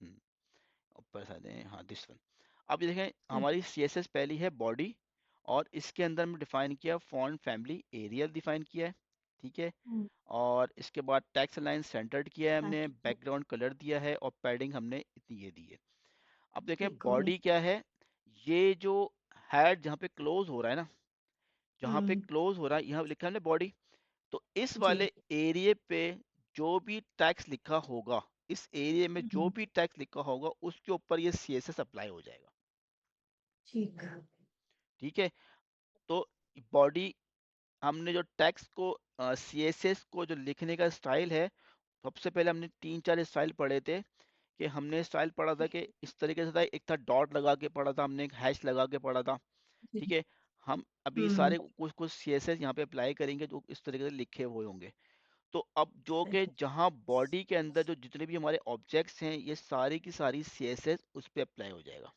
[SPEAKER 1] हम्म, ऊपर से आ जाएं, हाँ दिस वन। अब ये देखें
[SPEAKER 2] जी।
[SPEAKER 1] हमारी सी एस एस पहली है बॉडी, और इसके अंदर में डिफाइन किया फॉन्ट फैमिली एरियल डिफाइन किया है। ठीक है,
[SPEAKER 2] हम्म।
[SPEAKER 1] और इसके बाद टेक्स्ट लाइन सेंटर्ड किया है हमने,
[SPEAKER 2] अच्छा,
[SPEAKER 1] बैकग्राउंड कलर दिया है, और पैडिंग हमने इतनी ये दी है। अब देखें
[SPEAKER 2] ठीक हो गया।
[SPEAKER 1] बॉडी क्या है, ये जो हेड जहाँ पे क्लोज हो रहा है ना, जहाँ पे
[SPEAKER 2] हम्म।
[SPEAKER 1] क्लोज हो रहा है यहाँ लिखा है हमने बॉडी। तो इस
[SPEAKER 2] जी।
[SPEAKER 1] वाले एरिया पे जो भी टैक्स लिखा होगा, इस एरिया में जो
[SPEAKER 2] हम्म।
[SPEAKER 1] भी टैक्स लिखा होगा उसके ऊपर ये सी एस एस अप्लाई हो जाएगा।
[SPEAKER 2] ठीक।
[SPEAKER 1] ठीक है, तो बॉडी, हमने जो टैक्स को, सी एस एस को जो लिखने का स्टाइल है, सबसे पहले हमने तीन चार स्टाइल पढ़े थे। कि हमने स्टाइल पढ़ा था कि इस तरीके से था, एक था डॉट लगा के पढ़ा था हमने, एक हैश लगा के पढ़ा था।
[SPEAKER 2] जी।
[SPEAKER 1] ठीक है, हम अभी
[SPEAKER 2] हम्म।
[SPEAKER 1] सारे कुछ कुछ सी एस एस यहाँ पे अप्लाई करेंगे जो इस तरीके से लिखे हुए होंगे। तो अब जो कि
[SPEAKER 2] सही।
[SPEAKER 1] जहाँ बॉडी के अंदर जो जितने भी हमारे ऑब्जेक्ट्स हैं, ये सारी की सारी सी एस एस उस पर अप्लाई हो जाएगा।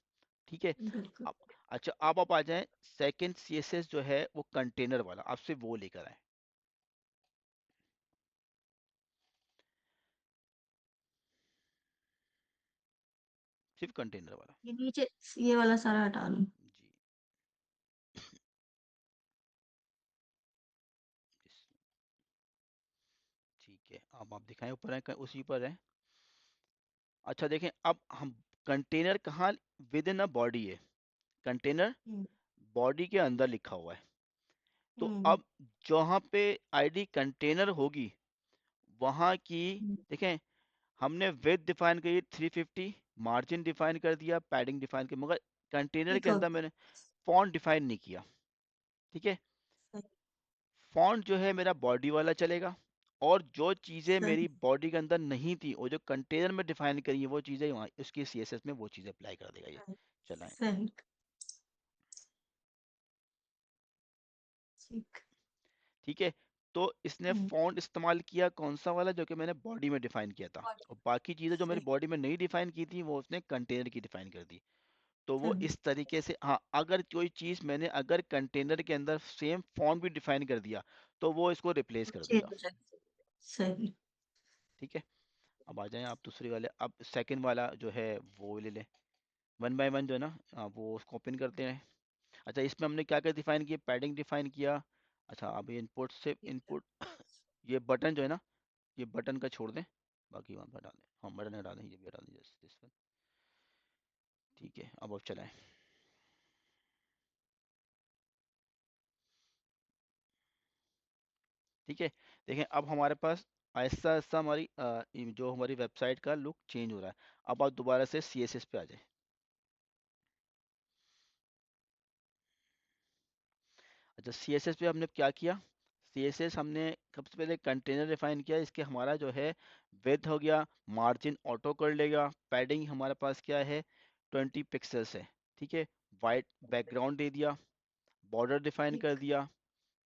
[SPEAKER 1] ठीक है,
[SPEAKER 2] बिल्कुल।
[SPEAKER 1] अब अच्छा, अब आप आ जाएं सेकंड सी एस एस जो है वो कंटेनर वाला, आपसे वो लेकर आए, सिर्फ कंटेनर वाला।
[SPEAKER 2] ये नीचे ये वाला सारा हटा लूं।
[SPEAKER 1] जी इस- ठीक है, अब आप दिखाएं ऊपर है, उसी पर है। अच्छा देखें, अब हम कंटेनर कहाँ, विद इन अ बॉडी है कंटेनर,
[SPEAKER 2] हम्म।
[SPEAKER 1] बॉडी के अंदर लिखा हुआ है। तो
[SPEAKER 2] हम्म।
[SPEAKER 1] अब जहाँ पे आईडी कंटेनर होगी वहाँ की,
[SPEAKER 2] हम्म।
[SPEAKER 1] देखें हमने विथ डिफाइन करी 350, मार्जिन डिफाइन कर दिया, पैडिंग डिफाइन की, मगर कंटेनर
[SPEAKER 2] ठीक
[SPEAKER 1] के
[SPEAKER 2] हो
[SPEAKER 1] अंदर
[SPEAKER 2] गया।
[SPEAKER 1] मैंने फॉन्ट डिफाइन नहीं किया। ठीक है,
[SPEAKER 2] सही।
[SPEAKER 1] फॉन्ट जो है मेरा बॉडी वाला चलेगा, और जो चीज़ें मेरी
[SPEAKER 2] सही।
[SPEAKER 1] बॉडी के अंदर नहीं थी और जो कंटेनर में डिफाइन करी है वो चीज़ें वहाँ उसकी सीएसएस में वो चीज़ें अप्लाई कर देगा ये। चलाएं।
[SPEAKER 2] सही। ठीक।
[SPEAKER 1] ठीक है, तो इसने
[SPEAKER 2] हम्म।
[SPEAKER 1] फॉन्ट इस्तेमाल किया कौन सा वाला, जो कि मैंने बॉडी में डिफाइन किया था, और बाकी चीज़ें जो मेरी
[SPEAKER 2] सही।
[SPEAKER 1] बॉडी में नहीं डिफाइन की थी वो उसने कंटेनर की डिफाइन कर दी। तो वो
[SPEAKER 2] सही।
[SPEAKER 1] इस तरीके से, हाँ अगर कोई चीज़ मैंने अगर कंटेनर के अंदर सेम फॉन्ट भी डिफाइन कर दिया तो वो इसको रिप्लेस कर
[SPEAKER 2] चेंज
[SPEAKER 1] देगा।
[SPEAKER 2] हो जाएगा। सही।
[SPEAKER 1] ठीक है, अब आ जाएं आप दूसरी वाले, अब सेकंड वाला जो है वो ले लें, वन बाय वन जो है ना, वो उसको ओपन करते हैं। अच्छा, इसमें हमने क्या क्या डिफाइन किया, पैडिंग डिफाइन किया। अच्छा, अब ये इनपुट से
[SPEAKER 2] ठीक।
[SPEAKER 1] इनपुट ये बटन जो है ना, ये बटन का छोड़ दें, बाकी वहाँ पर डालें, हाँ बटन हटा दें, ये भी हटा दें जस्ट दिस वन। ठीक है, अब चलाएं। ठीक है, देखें अब हमारे पास ऐसा ऐसा हमारी जो हमारी वेबसाइट का लुक चेंज हो रहा है। अब आप दोबारा से सी एस एस पे आ जाए। अच्छा, सी एस एस पे हमने क्या किया, सी एस एस हमने सबसे पहले कंटेनर डिफाइन किया, इसके हमारा जो है विड्थ हो गया, मार्जिन ऑटो कर लेगा, पैडिंग हमारे पास क्या है 20 पिक्सल्स है। ठीक है, वाइट बैकग्राउंड दे दिया, बॉर्डर डिफाइन कर
[SPEAKER 2] ठीक।
[SPEAKER 1] दिया।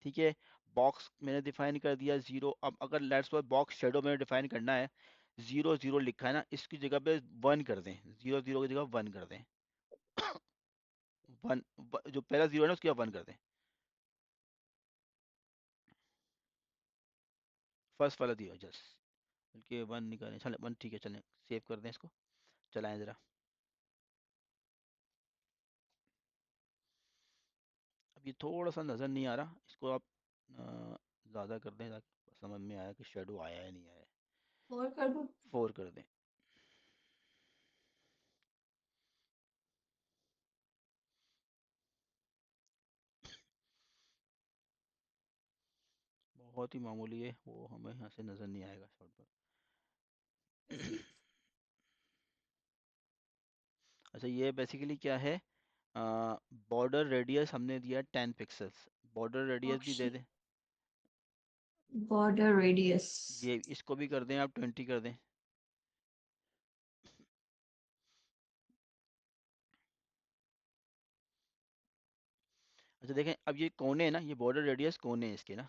[SPEAKER 1] ठीक है, बॉक्स मैंने डिफाइन कर दिया जीरो। अब अगर लेट्स सपोज बॉक्स शेडो मैंने डिफाइन करना है, जीरो जीरो लिखा है ना, इसकी जगह पे वन कर दें, जीरो जीरो की जगह वन कर दें। वन, जो पहला जीरो है ना उसकी वन कर दें, फर्स्ट वाला जीरो जस्ट, बल्कि वन निकालें, चले वन, ठीक है चलें, सेव कर दें इसको, चलाएं ज़रा। अब ये थोड़ा सा नज़र नहीं आ रहा, इसको आप ज़्यादा कर दें ताकि समझ में आया कि शेडो आया है नहीं आया है।
[SPEAKER 2] और कर दूं?
[SPEAKER 1] 4 कर दें। बहुत ही मामूली है, वो हमें यहाँ से नज़र नहीं आएगा शॉर्ट पर।
[SPEAKER 2] ऐसी।
[SPEAKER 1] अच्छा, ये बेसिकली क्या है, बॉर्डर रेडियस हमने दिया 10 पिक्सल्स, बॉर्डर रेडियस भी दे
[SPEAKER 2] ऑक्सी।
[SPEAKER 1] दें।
[SPEAKER 2] Border radius.
[SPEAKER 1] ये इसको भी कर दें आप 20 कर दें। अच्छा देखें, अब ये कोने है ना, ये बॉर्डर रेडियस कोने हैं इसके ना,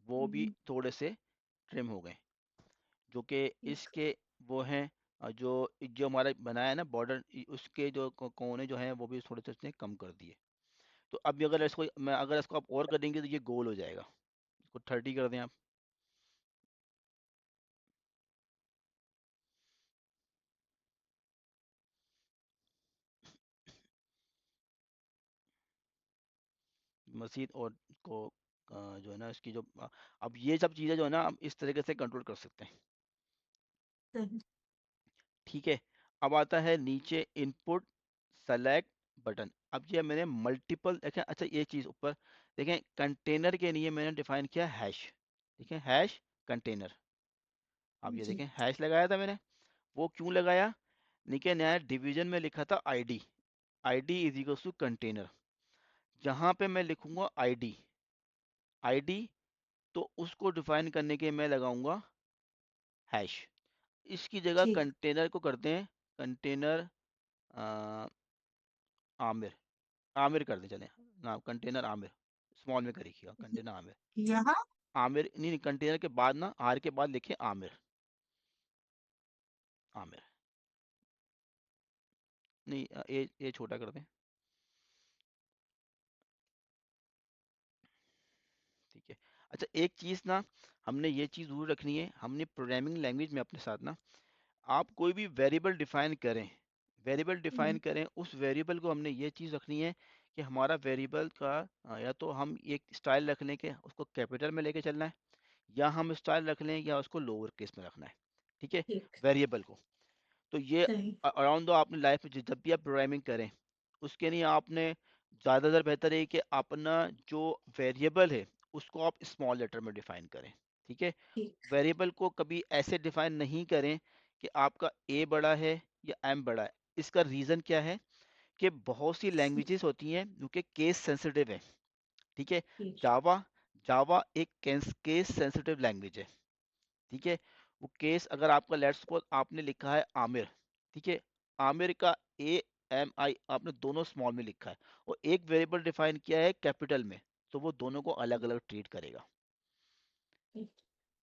[SPEAKER 1] वो भी थोड़े से ट्रिम हो गए, जो कि
[SPEAKER 2] ठीक।
[SPEAKER 1] इसके वो हैं, जो जो हमारा बनाया है ना बॉर्डर, उसके जो कोने जो हैं वो भी थोड़े से उसने कम कर दिए। तो अब अगर
[SPEAKER 2] ठीक।
[SPEAKER 1] इसको मैं अगर इसको आप और करेंगे तो ये गोल हो जाएगा। इसको 30 कर दें आप। मजीद और को जो है ना इसकी जो अब ये सब चीज़ें जो है ना हम इस तरीके से कंट्रोल कर सकते हैं।
[SPEAKER 2] सही।
[SPEAKER 1] ठीक है। अब आता है नीचे इनपुट सेलेक्ट बटन। अब ये मैंने मल्टीपल देखें, अच्छा ये चीज़ ऊपर देखें, कंटेनर के लिए मैंने डिफाइन किया हैश। देखें हैश कंटेनर। अब ये
[SPEAKER 2] जी।
[SPEAKER 1] देखें हैश लगाया था मैंने, वो क्यों लगाया, नीचे नया डिवीजन में लिखा था ID, ID is equal to container. जहां पे मैं लिखूंगा आईडी, आईडी, तो उसको डिफाइन करने के मैं लगाऊंगा हैश। इसकी जगह
[SPEAKER 2] ठीक।
[SPEAKER 1] कंटेनर को करते हैं कंटेनर आमिर, आमिर कर दें चलें, नाम कंटेनर आमिर, स्मॉल में करिएगा कंटेनर आमिर।
[SPEAKER 2] यहाँ।
[SPEAKER 1] आमिर नहीं नहीं, कंटेनर के बाद ना आर के बाद लिखे आमिर, आमिर नहीं, ए छोटा कर दें। ठीक है। अच्छा एक चीज़ ना, हमने ये चीज़ जरूर रखनी है, हमने प्रोग्रामिंग लैंग्वेज में अपने साथ ना, आप कोई भी वेरिएबल डिफाइन करें, वेरिएबल डिफाइन करें, उस वेरिएबल को हमने ये चीज़ रखनी है कि हमारा वेरिएबल का या तो हम एक स्टाइल रख लें कि उसको कैपिटल में लेके चलना है, या हम स्टाइल रख लें या उसको लोअर केस में रखना है। ठीक है,
[SPEAKER 2] ठीक।
[SPEAKER 1] वेरिएबल को। तो ये
[SPEAKER 2] सही।
[SPEAKER 1] अराउंड दो आपने लाइफ में जब भी आप प्रोग्रामिंग करें, उसके लिए आपने ज़्यादातर बेहतर है कि अपना जो वेरिएबल है उसको आप स्मॉल लेटर में डिफाइन करें। ठीक है,
[SPEAKER 2] ठीक।
[SPEAKER 1] वेरिएबल को कभी ऐसे डिफाइन नहीं करें कि आपका ए बड़ा है या एम बड़ा है। इसका रीज़न क्या है कि बहुत सी लैंग्वेजेस होती हैं जो कि केस सेंसिटिव है। ठीक है,
[SPEAKER 2] ठीक।
[SPEAKER 1] जावा, जावा एक केस सेंसिटिव लैंग्वेज है। ठीक है, वो केस अगर आपका लेट्स सपोज आपने लिखा है आमिर, ठीक है, आमिर का ए एम आई आपने दोनों स्मॉल में लिखा है और एक वेरिएबल डिफाइन किया है कैपिटल में, तो वो दोनों को अलग अलग ट्रीट करेगा।
[SPEAKER 2] ठीक।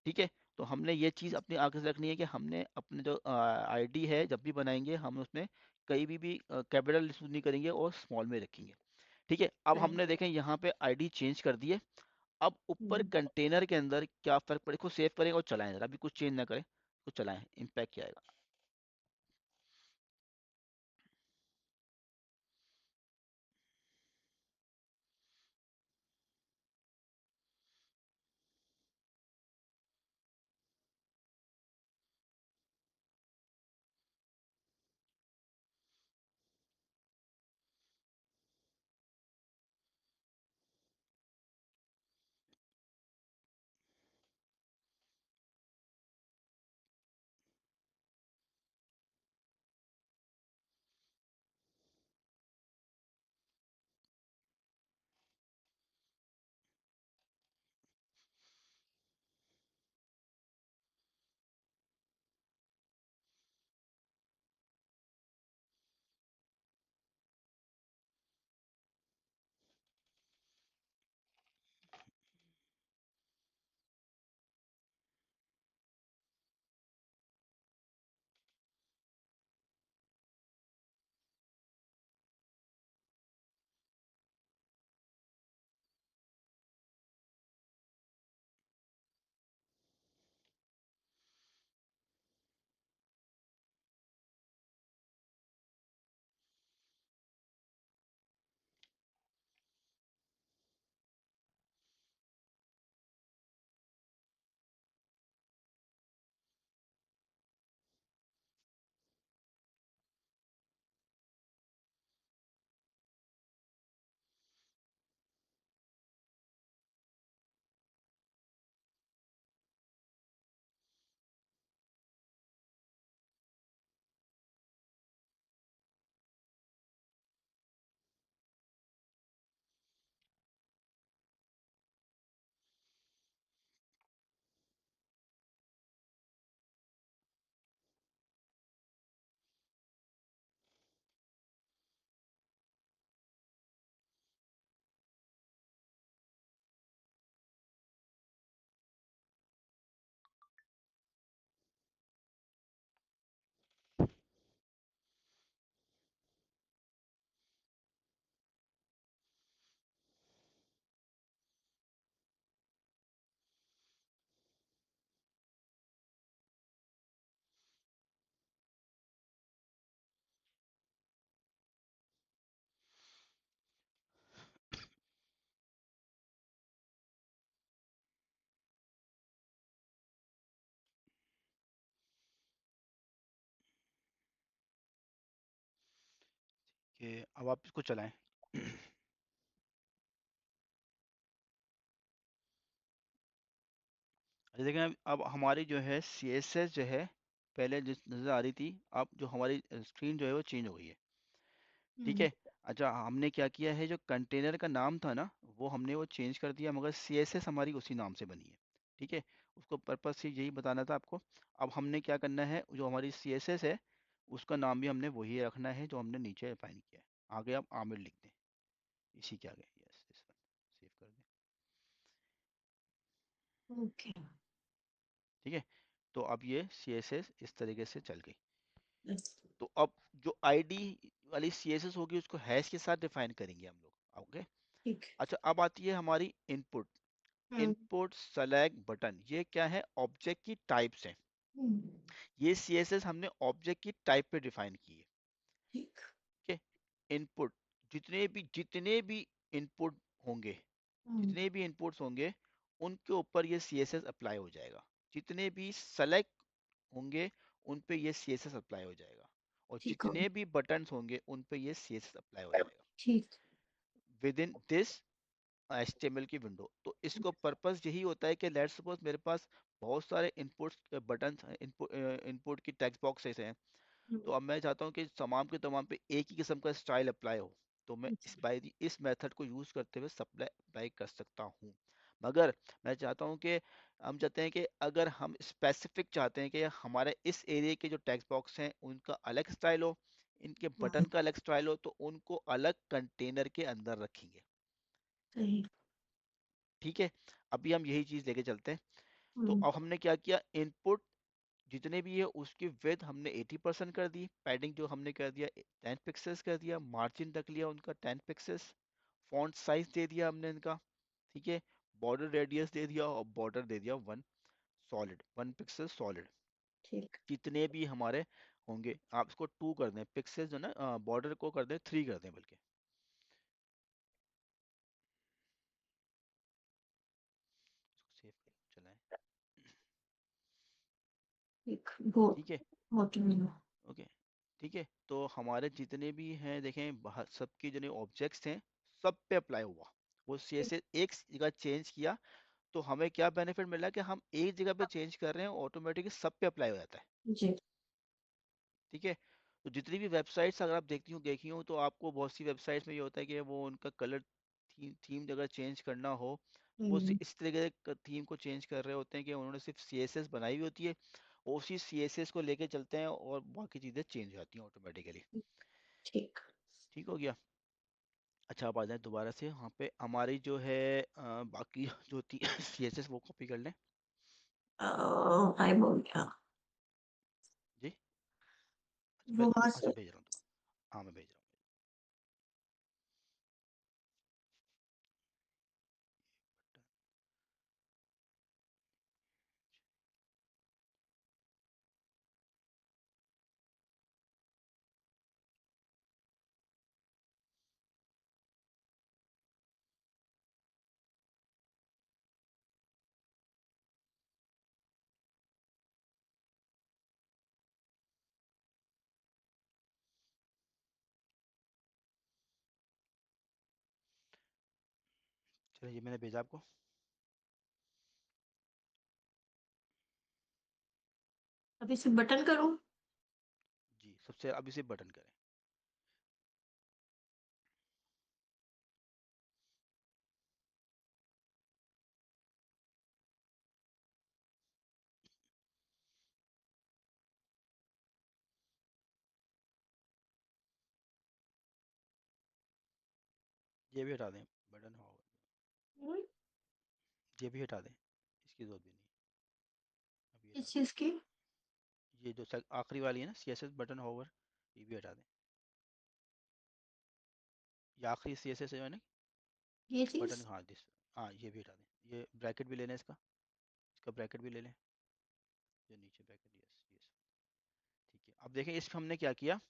[SPEAKER 1] ठीक है, तो हमने ये चीज़ अपनी आगे से रखनी है कि हमने अपने जो आईडी है जब भी बनाएंगे हम उसमें कहीं भी कैपिटल यूज नहीं करेंगे और स्मॉल में रखेंगे। ठीक है, अब
[SPEAKER 2] सही।
[SPEAKER 1] हमने देखें यहाँ पे आईडी चेंज कर दिए। अब ऊपर
[SPEAKER 2] हम्म।
[SPEAKER 1] कंटेनर के अंदर क्या फर्क पड़े, खुद सेव करें और चलाएं, जरा अभी कुछ चेंज ना करें, कुछ चलाएं, इम्पैक्ट क्या आएगा। ये अब आप इसको चलाएं। अच्छा देखें, अब हमारी जो है CSS जो है, पहले जिस नज़र आ रही थी, अब जो हमारी स्क्रीन जो है वो चेंज हो गई है। ठीक
[SPEAKER 2] हम्म।
[SPEAKER 1] है। अच्छा, हमने क्या किया है, जो कंटेनर का नाम था ना, वो हमने वो चेंज कर दिया, मगर CSS हमारी उसी नाम से बनी है। ठीक है। उसको पर्पस से यही बताना था आपको। अब हमने क्या करना है, जो हमारी CSS है उसका नाम भी हमने वही रखना है जो हमने नीचे डिफाइन किया है। आगे आप आमिर लिख दें, इसी के आगे, यस, इस वन सेव कर दें।
[SPEAKER 2] ओके।
[SPEAKER 1] ठीक है। तो अब ये CSS इस तरीके से चल गई। तो अब जो ID वाली CSS होगी उसको हैश के साथ डिफाइन करेंगे हम लोग। ओके।
[SPEAKER 2] ठीक।
[SPEAKER 1] अच्छा, अब आती है हमारी इनपुट।
[SPEAKER 2] हम्म।
[SPEAKER 1] इनपुट सेलेक्ट बटन, ये क्या है, ऑब्जेक्ट की टाइप्स हैं।
[SPEAKER 2] हम्म।
[SPEAKER 1] ये CSS हमने ऑब्जेक्ट की टाइप पे डिफाइन की है।
[SPEAKER 2] ठीक।
[SPEAKER 1] ठीक है। इनपुट, जितने भी इनपुट होंगे,
[SPEAKER 2] हम्म।
[SPEAKER 1] जितने भी इनपुट्स होंगे उनके ऊपर ये CSS अप्लाई हो जाएगा। जितने भी सेलेक्ट होंगे उन पे ये CSS अप्लाई हो जाएगा। और
[SPEAKER 2] ठीक हो।
[SPEAKER 1] जितने भी बटन्स होंगे उन पे ये CSS अप्लाई हो जाएगा
[SPEAKER 2] ठीक।
[SPEAKER 1] विद इन दिस HTML की विंडो। तो इसको पर्पस यही होता है कि लेट्स सपोज मेरे पास बहुत सारे इनपुट्स बटन्स, इनपुट की टेक्स्ट बॉक्सेस हैं।
[SPEAKER 2] हम्म।
[SPEAKER 1] तो अब मैं चाहता हूँ कि तमाम के तमाम पे एक ही किस्म का स्टाइल अप्लाई हो। तो मैं इस मेथड को यूज करते हुए सप्लाई अप्लाई कर सकता हूँ। मगर मैं चाहता हूँ कि हम चाहते हैं कि अगर हम स्पेसिफिक चाहते हैं कि हमारे इस एरिया के जो टेक्स्ट बॉक्स हैं उनका अलग स्टाइल हो, इनके
[SPEAKER 2] हम्म।
[SPEAKER 1] बटन का अलग स्टाइल हो, तो उनको अलग कंटेनर के अंदर रखेंगे।
[SPEAKER 2] सही।
[SPEAKER 1] ठीक है। अभी हम यही चीज लेके चलते हैं। तो
[SPEAKER 2] हम्म।
[SPEAKER 1] अब हमने क्या किया, इनपुट जितने भी है उसकी विड्थ हमने 80% कर दी, पैडिंग जो हमने कर दिया 10 पिक्सेल्स कर दिया, मार्जिन रख लिया उनका 10 पिक्सेल्स, फॉन्ट साइज दे दिया हमने इनका। ठीक है। बॉर्डर रेडियस दे दिया और बॉर्डर दे दिया 1 पिक्सल सॉलिड।
[SPEAKER 2] ठीक।
[SPEAKER 1] जितने भी हमारे होंगे, आप इसको 2 कर दें, पिक्सेल्स जो ना बॉर्डर को कर दें 3 कर दें बल्कि। सेव चलाएं।
[SPEAKER 2] ठीक। गो।
[SPEAKER 1] ठीक है।
[SPEAKER 2] Go to menu.
[SPEAKER 1] ओके। ठीक है। तो हमारे जितने भी हैं देखें, सबके जितने ऑब्जेक्ट्स हैं सब पे अप्लाई हुआ। वो CSS एक जगह चेंज किया तो हमें क्या बेनिफिट मिला कि हम एक जगह पे चेंज कर रहे हैं, ऑटोमेटिकली सब पे अप्लाई हो जाता है।
[SPEAKER 2] जी।
[SPEAKER 1] ठीक है। तो जितनी भी वेबसाइट्स अगर आप देखी हो तो आपको बहुत सी वेबसाइट्स में ये होता है कि वो उनका कलर थीम अगर चेंज करना हो, वो
[SPEAKER 2] हम्म।
[SPEAKER 1] इस तरीके के थीम को चेंज कर रहे होते हैं कि उन्होंने सिर्फ CSS बनाई हुई होती है, उसी CSS को लेके चलते हैं और बाकी चीज़ें चेंज हो जाती हैं ऑटोमेटिकली।
[SPEAKER 2] ठीक।
[SPEAKER 1] ठीक हो गया। अच्छा, आप आ जाए दोबारा से वहाँ पे, हमारी जो है बाकी जो थी CSS वो कॉपी कर लें।
[SPEAKER 2] टाइम हो गया।
[SPEAKER 1] जी। अच्छा
[SPEAKER 2] वो वहां
[SPEAKER 1] अच्छा,
[SPEAKER 2] से।
[SPEAKER 1] भेज रहा हूँ तुम्हें। हाँ, मैं भेज रहा हूँ। चलिए, ये मैंने भेजा आपको।
[SPEAKER 2] अभी से बटन करूं?
[SPEAKER 1] जी, सबसे अब इसे बटन करें। ये भी हटा दें, बटन हो,
[SPEAKER 2] हम्म।
[SPEAKER 1] ये भी हटा दें, इसकी जरूरत भी नहीं है। अभी हटा
[SPEAKER 2] इस
[SPEAKER 1] दें।
[SPEAKER 2] चीज की।
[SPEAKER 1] ये जो आखिरी वाली है ना, CSS बटन होवर, ये भी हटा दें। ये आखिरी CSS है ना,
[SPEAKER 2] ये
[SPEAKER 1] बटन,
[SPEAKER 2] चीज।
[SPEAKER 1] हाँ दिस, हाँ ये भी हटा दें। ये ब्रैकेट भी ले लें इसका, इसका ब्रैकेट भी ले लें, जो नीचे ब्रैकेट, यस यस। ठीक है। अब देखें इसमें हमने क्या किया,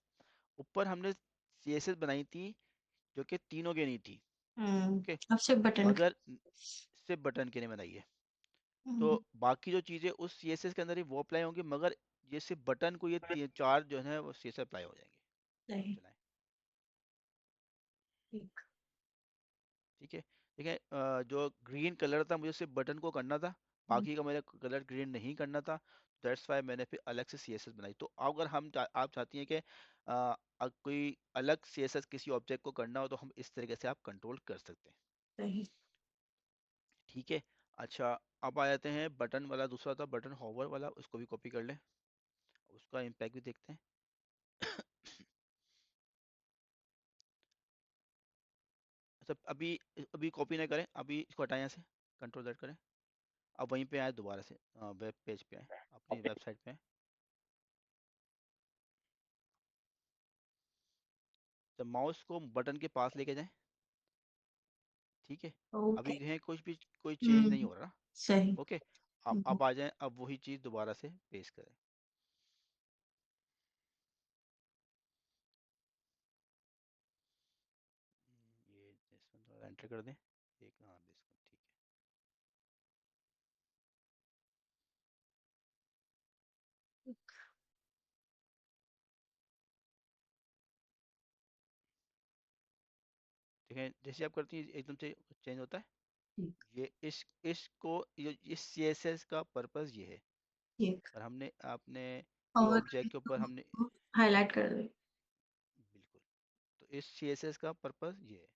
[SPEAKER 1] ऊपर हमने CSS बनाई थी जो कि तीनों की नहीं थी। ओके।
[SPEAKER 2] अब सिर्फ बटन की।
[SPEAKER 1] मगर सिर्फ बटन के लिए बनाई है। तो
[SPEAKER 2] हम्म।
[SPEAKER 1] बाकी जो चीज़ें उस CSS के अंदर ही वो अप्लाई होंगी, मगर ये सिर्फ बटन को ये चार जो है वो CSS अप्लाई हो जाएंगे।
[SPEAKER 2] नहीं।
[SPEAKER 1] चलाएं।
[SPEAKER 2] ठीक।
[SPEAKER 1] ठीक है। ठीक है, जो ग्रीन कलर था मुझे सिर्फ बटन को करना था,
[SPEAKER 2] हम्म,
[SPEAKER 1] बाकी का मेरा कलर ग्रीन नहीं करना था। दैट्स वाई मैंने फिर अलग से सीएसएस बनाई। तो अगर आप चाहती हैं कि कोई अलग सीएसएस किसी ऑब्जेक्ट को करना हो तो हम इस तरीके से आप कंट्रोल कर सकते हैं।
[SPEAKER 2] सही।
[SPEAKER 1] ठीक है। अच्छा, अब आ जाते हैं बटन वाला, दूसरा था बटन हॉवर वाला, उसको भी कॉपी कर लें, उसका इम्पैक्ट भी देखते हैं। अच्छा, अभी अभी कॉपी ना करें, अभी इसको हटाएं यहाँ से, कंट्रोल Z करें। अब वहीं पे आए, दोबारा से वेब पेज पे आए, अपनी वेबसाइट पे आए। जब माउस को बटन के पास लेके जाएं, ठीक है।
[SPEAKER 2] ओके।
[SPEAKER 1] अभी है कुछ भी कोई चेंज नहीं
[SPEAKER 2] हम्म।
[SPEAKER 1] हो रहा।
[SPEAKER 2] सही।
[SPEAKER 1] ओके।
[SPEAKER 2] हम्म,
[SPEAKER 1] अब आ जाएं, अब वही चीज़ दोबारा से पेस्ट करें। ये इसमें दोबारा एंटर कर दें, एक हाँ बिल्कुल ठीक है। ठीक है, जैसे आप करती हैं एकदम से चेंज होता है।
[SPEAKER 2] ठीक।
[SPEAKER 1] ये इस सीएसएस का पर्पस ये है।
[SPEAKER 2] ठीक।
[SPEAKER 1] और हमने आपने कोई
[SPEAKER 2] और
[SPEAKER 1] ऑब्जेक्ट के ऊपर हमने,
[SPEAKER 2] हाईलाइट कर दे।
[SPEAKER 1] बिल्कुल, तो इस सीएसएस का पर्पस ये है।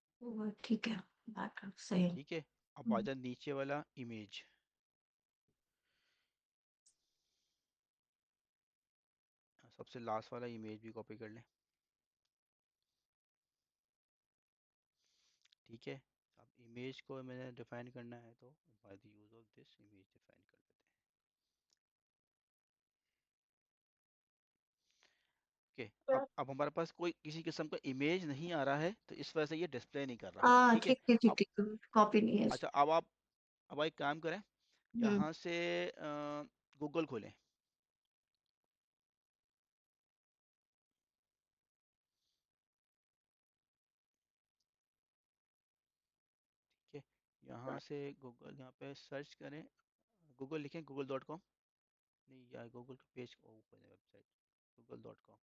[SPEAKER 1] इसको,
[SPEAKER 2] वो ठीक है। बैकअप सही।
[SPEAKER 1] ठीक है। अब आ
[SPEAKER 2] हम्म,
[SPEAKER 1] जाए नीचे वाला इमेज, सबसे लास्ट वाला इमेज भी कॉपी कर लें। ठीक है। अब इमेज को मैंने डिफाइन करना है तो bye the use of this image define कर देते हैं। ओके। अब हमारे पास कोई किसी किस्म का इमेज नहीं आ रहा है, तो इस वजह से ये डिस्प्ले नहीं कर रहा। ठीक है।
[SPEAKER 2] ठीक है, ठीक
[SPEAKER 1] अब
[SPEAKER 2] ठीक। कॉपी नहीं है
[SPEAKER 1] अच्छा,
[SPEAKER 2] इसमें।
[SPEAKER 1] अब एक काम करें,
[SPEAKER 2] हम्म।
[SPEAKER 1] यहाँ से गूगल खोलें। ठीक है, यहाँ से गूगल, यहाँ पे सर्च करें, गूगल लिखें, google.com, नहीं यार, गूगल का पेज ओपन है, वेबसाइट google.com,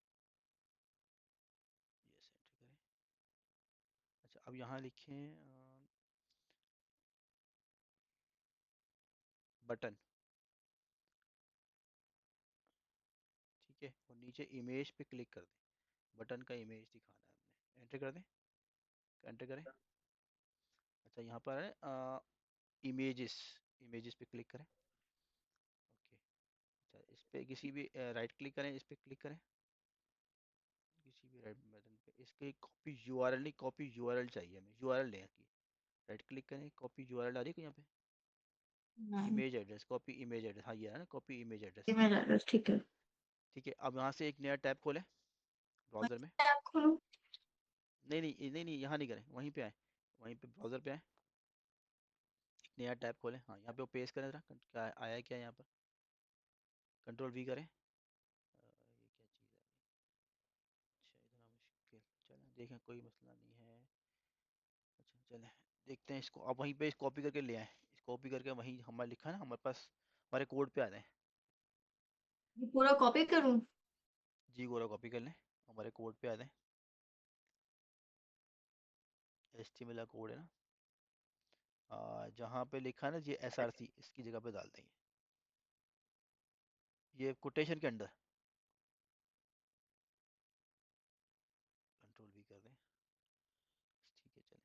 [SPEAKER 1] ये एंटर करें। अच्छा, अब यहाँ लिखें बटन। ठीक है, और नीचे इमेज पे क्लिक कर दें, बटन का इमेज दिखाना है हमने, एंटर कर दें, एंटर करें। अच्छा, यहाँ पर है इमेजेस, इमेजेस पे क्लिक करें। ओके। अच्छा, इस पे किसी भी राइट क्लिक करें, इस पे क्लिक करें, किसी भी राइट बटन पे, इसके कॉपी यूआरएल, नहीं कॉपी यूआरएल चाहिए हमें, यूआरएल लें की, राइट क्लिक करें, कॉपी यूआरएल आ रही है यहाँ पे,
[SPEAKER 2] नहीं,
[SPEAKER 1] image address, copy image address, हाँ ये है ना, copy image address.
[SPEAKER 2] Email address ठीक है।
[SPEAKER 1] ठीक है, अब यहाँ से एक नया टैब खोलें ब्राउज़र में।
[SPEAKER 2] मैं आप खोलूं?
[SPEAKER 1] नहीं, यहाँ नहीं करें, वहीं पे आए, वहीं पे ब्राउज़र पे आए, एक नया टैब खोलें। हाँ, यहाँ पे वो पेस्ट करें जरा, क्या आया क्या यहाँ पर, कंट्रोल वी करें। ये क्या चीज़ है, अच्छा इतना मुश्किल, चलें देखें, कोई मसला नहीं है। अच्छा चलें, देखते हैं इसको, अब वहीं पे कॉपी करके ले आए, इस कॉपी करके वहीं हमारा लिखा है ना हमारे पास, हमारे कोड पे आ जाए।
[SPEAKER 2] ये पूरा कॉपी करूं?
[SPEAKER 1] जी गोरा, कॉपी कर लें, हमारे कोड पे आ जाए, HTML का कोड है ना, जहाँ पे लिखा है ना ये SRC, इसकी जगह पे डाल देंगे, ये कोटेशन के अंदर, कंट्रोल भी कर दें। ठीक है, चलें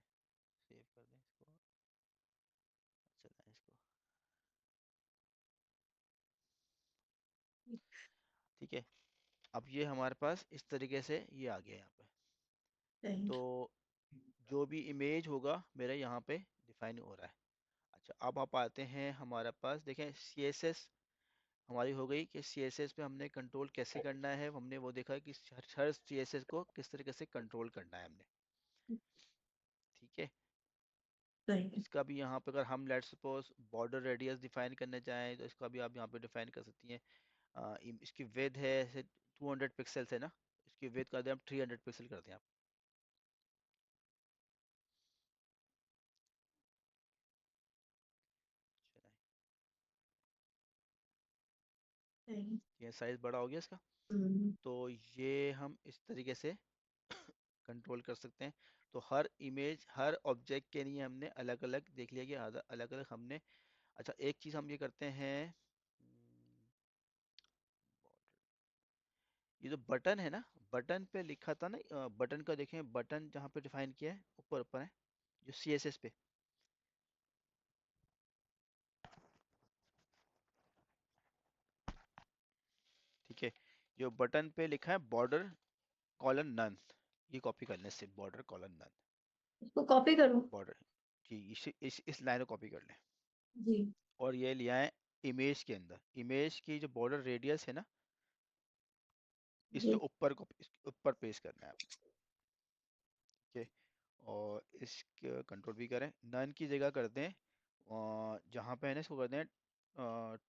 [SPEAKER 1] सेव कर दें इसको, चलें इसको। ठीक है, अब ये हमारे पास इस तरीके से ये आ गया यहाँ पे।
[SPEAKER 2] सही।
[SPEAKER 1] तो जो भी इमेज होगा मेरे यहाँ पे डिफाइन हो रहा है। अच्छा, अब आप आते हैं हमारे पास, देखें CSS हमारी हो गई कि CSS पे हमने कंट्रोल कैसे करना है, हमने वो देखा कि हर CSS को किस तरीके से कंट्रोल करना है हमने। ठीक है।
[SPEAKER 2] सही।
[SPEAKER 1] इसका भी यहाँ पे अगर हम let's suppose border radius define करना चाहें तो इसका भी आप यहाँ पे डिफाइन कर सकती हैं। इसकी विड्थ है से 200 पिक्सल्स है ना, इसकी विड्थ कर दें हम 300 पिक्सल कर दें आप। चलें,
[SPEAKER 2] सही।
[SPEAKER 1] ये साइज बड़ा हो गया इसका।
[SPEAKER 2] हम्म।
[SPEAKER 1] तो ये हम इस तरीके से कंट्रोल कर सकते हैं। तो हर इमेज, हर ऑब्जेक्ट के लिए हमने अलग अलग देख लिया कि अलग अलग हमने। अच्छा, एक चीज हम ये करते हैं, ये जो बटन है ना, बटन पे लिखा था ना, बटन का देखें, बटन जहाँ पे डिफाइन किया है ऊपर ऊपर है, जो CSS पे, ठीक है, जो बटन पे लिखा है बॉर्डर कॉलन नन, ये कॉपी कर लें, सिर्फ बॉर्डर कॉलन नन,
[SPEAKER 2] इसको कॉपी करूँ?
[SPEAKER 1] बॉर्डर, जी इस लाइन को कॉपी कर लें।
[SPEAKER 2] जी।
[SPEAKER 1] और ये लिया है इमेज के अंदर, इमेज की जो बॉर्डर रेडियस है ना, इससे
[SPEAKER 2] जी।
[SPEAKER 1] ऊपर को, इसके ऊपर पेस्ट करना है आपको, ठीक है। और इसके कंट्रोल भी करें, नन की जगह कर दें, जहाँ पे है ना इसको कर दें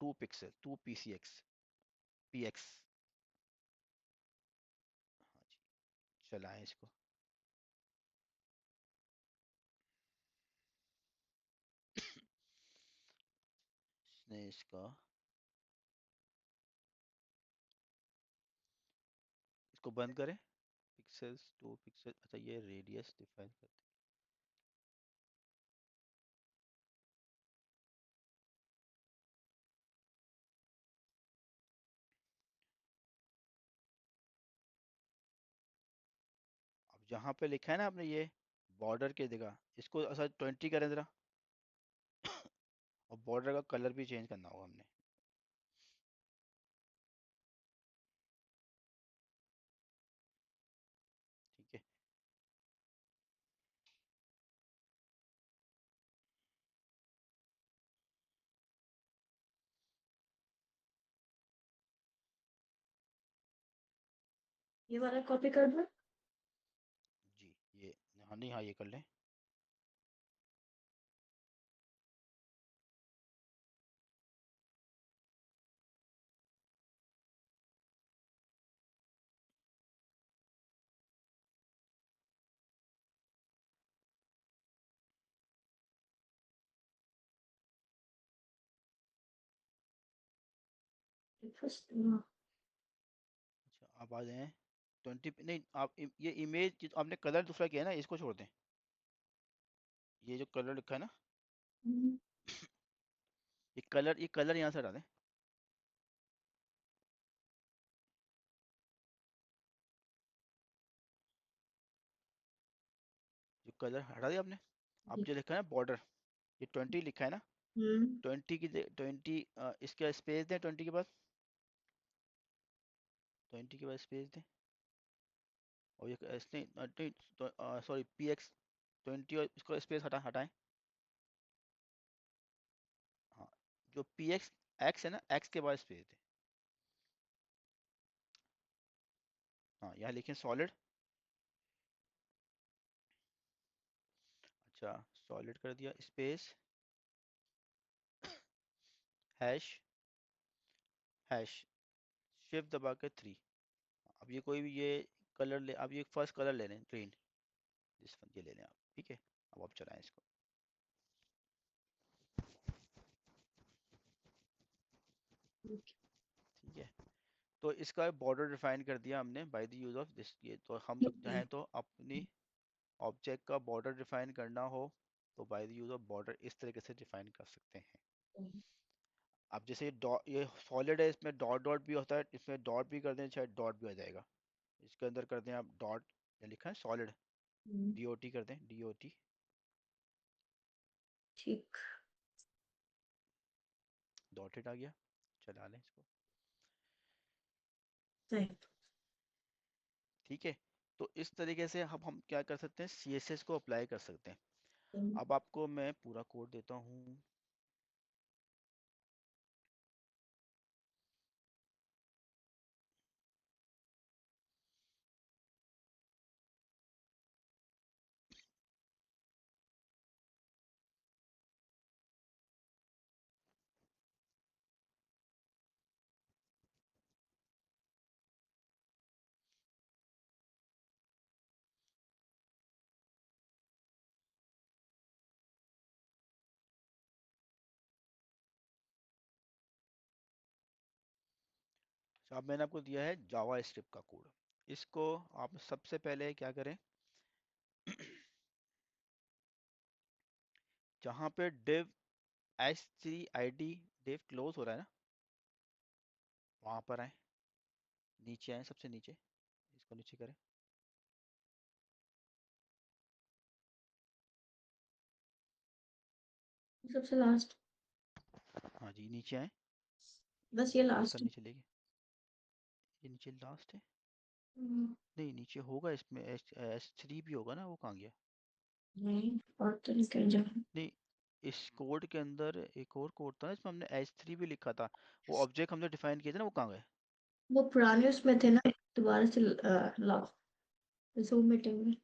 [SPEAKER 1] 2 पिक्सल, 2 PCX, हाँ जी, चलाएं इसको। इसने इसका, इसको बंद करें, पिक्सल्स 2 पिक्सल, अच्छा ये रेडियस डिफाइन करते हैं। अब जहाँ पे लिखा है ना आपने ये बॉर्डर की जगह, इसको अच्छा 20 करें जरा, और बॉर्डर का कलर भी चेंज करना होगा हमने, ठीक है।
[SPEAKER 2] ये वाला कॉपी कर दूँ?
[SPEAKER 1] जी, ये, हाँ नहीं, हाँ ये कर लें।
[SPEAKER 2] फर्स्ट।
[SPEAKER 1] अच्छा, आप आ जाएं 20, नहीं आप ये इमेज आपने कलर दूसरा किया है ना, इसको छोड़ दें, ये जो कलर लिखा है ना, ये कलर यहाँ से हटा दें, जो कलर हटा दिया आपने। अब
[SPEAKER 2] जी।
[SPEAKER 1] जो लिखा है ना बॉर्डर, ये 20 लिखा है ना,
[SPEAKER 2] हम्म।
[SPEAKER 1] 20, इसका स्पेस दें, 20 के बाद, 20 के बाद स्पेस दें। और ये ऐसे नहीं, सॉरी, PX 20, और इसको स्पेस हटाएं। हाँ, जो PX है ना, X के बाद स्पेस दें। हाँ, यहाँ लिखें सॉलिड, अच्छा सॉलिड कर दिया, स्पेस, हैश, हैश, शिफ्ट दबा के 3। अब ये कोई भी ये कलर ले, अब ये फर्स्ट कलर ले लें, ग्रीन, जिस ये ले लें आप, ठीक है। अब आप चलाएं इसको, ठीक है। तो इसका बॉर्डर डिफाइन कर दिया हमने bye the use of this, ये तो हम चाहें तो अपनी ऑब्जेक्ट का बॉर्डर डिफाइन करना हो, तो bye the use of border इस तरीके से डिफाइन कर सकते हैं। अब जैसे ये सॉलिड है, इसमें डॉट डॉट भी होता है, इसमें डॉट भी कर दें, शायद डॉट भी हो जाएगा, इसके अंदर कर दें आप डॉट, या लिखा है सॉलिड, DOT कर दें, DOT,
[SPEAKER 2] ठीक
[SPEAKER 1] डॉटेड आ गया, चला लें इसको,
[SPEAKER 2] है।
[SPEAKER 1] ठीक है। तो इस तरीके से हम क्या कर सकते हैं, CSS को अप्लाई कर सकते हैं। अब आपको मैं पूरा कोड देता हूँ। अब मैंने आपको दिया है जावा स्क्रिप्ट का कोड। इसको आप सबसे पहले क्या करें, जहाँ पे div h3id div क्लोज हो रहा है ना, वहाँ पर आए, नीचे आए, सबसे नीचे, इसको नीचे करें।
[SPEAKER 2] सबसे लास्ट।
[SPEAKER 1] हाँ जी, नीचे आए,
[SPEAKER 2] बस ये
[SPEAKER 1] थोड़ा सा
[SPEAKER 2] लास्ट।
[SPEAKER 1] नीचे लेके, ये नीचे लास्ट है। नहीं, नीचे होगा, इसमें h3 भी होगा ना, वो कहाँ गया?
[SPEAKER 2] नहीं, और तो नहीं कहीं जाना।
[SPEAKER 1] नहीं, इस कोड के अंदर एक और कोड था, इसमें हमने h3 भी लिखा था, वो ऑब्जेक्ट हमने डिफाइन किए थे ना, वो कहाँ गए?
[SPEAKER 2] वो पुराने उसमें थे ना, दोबारा से लाओ जूम मीटिंग में।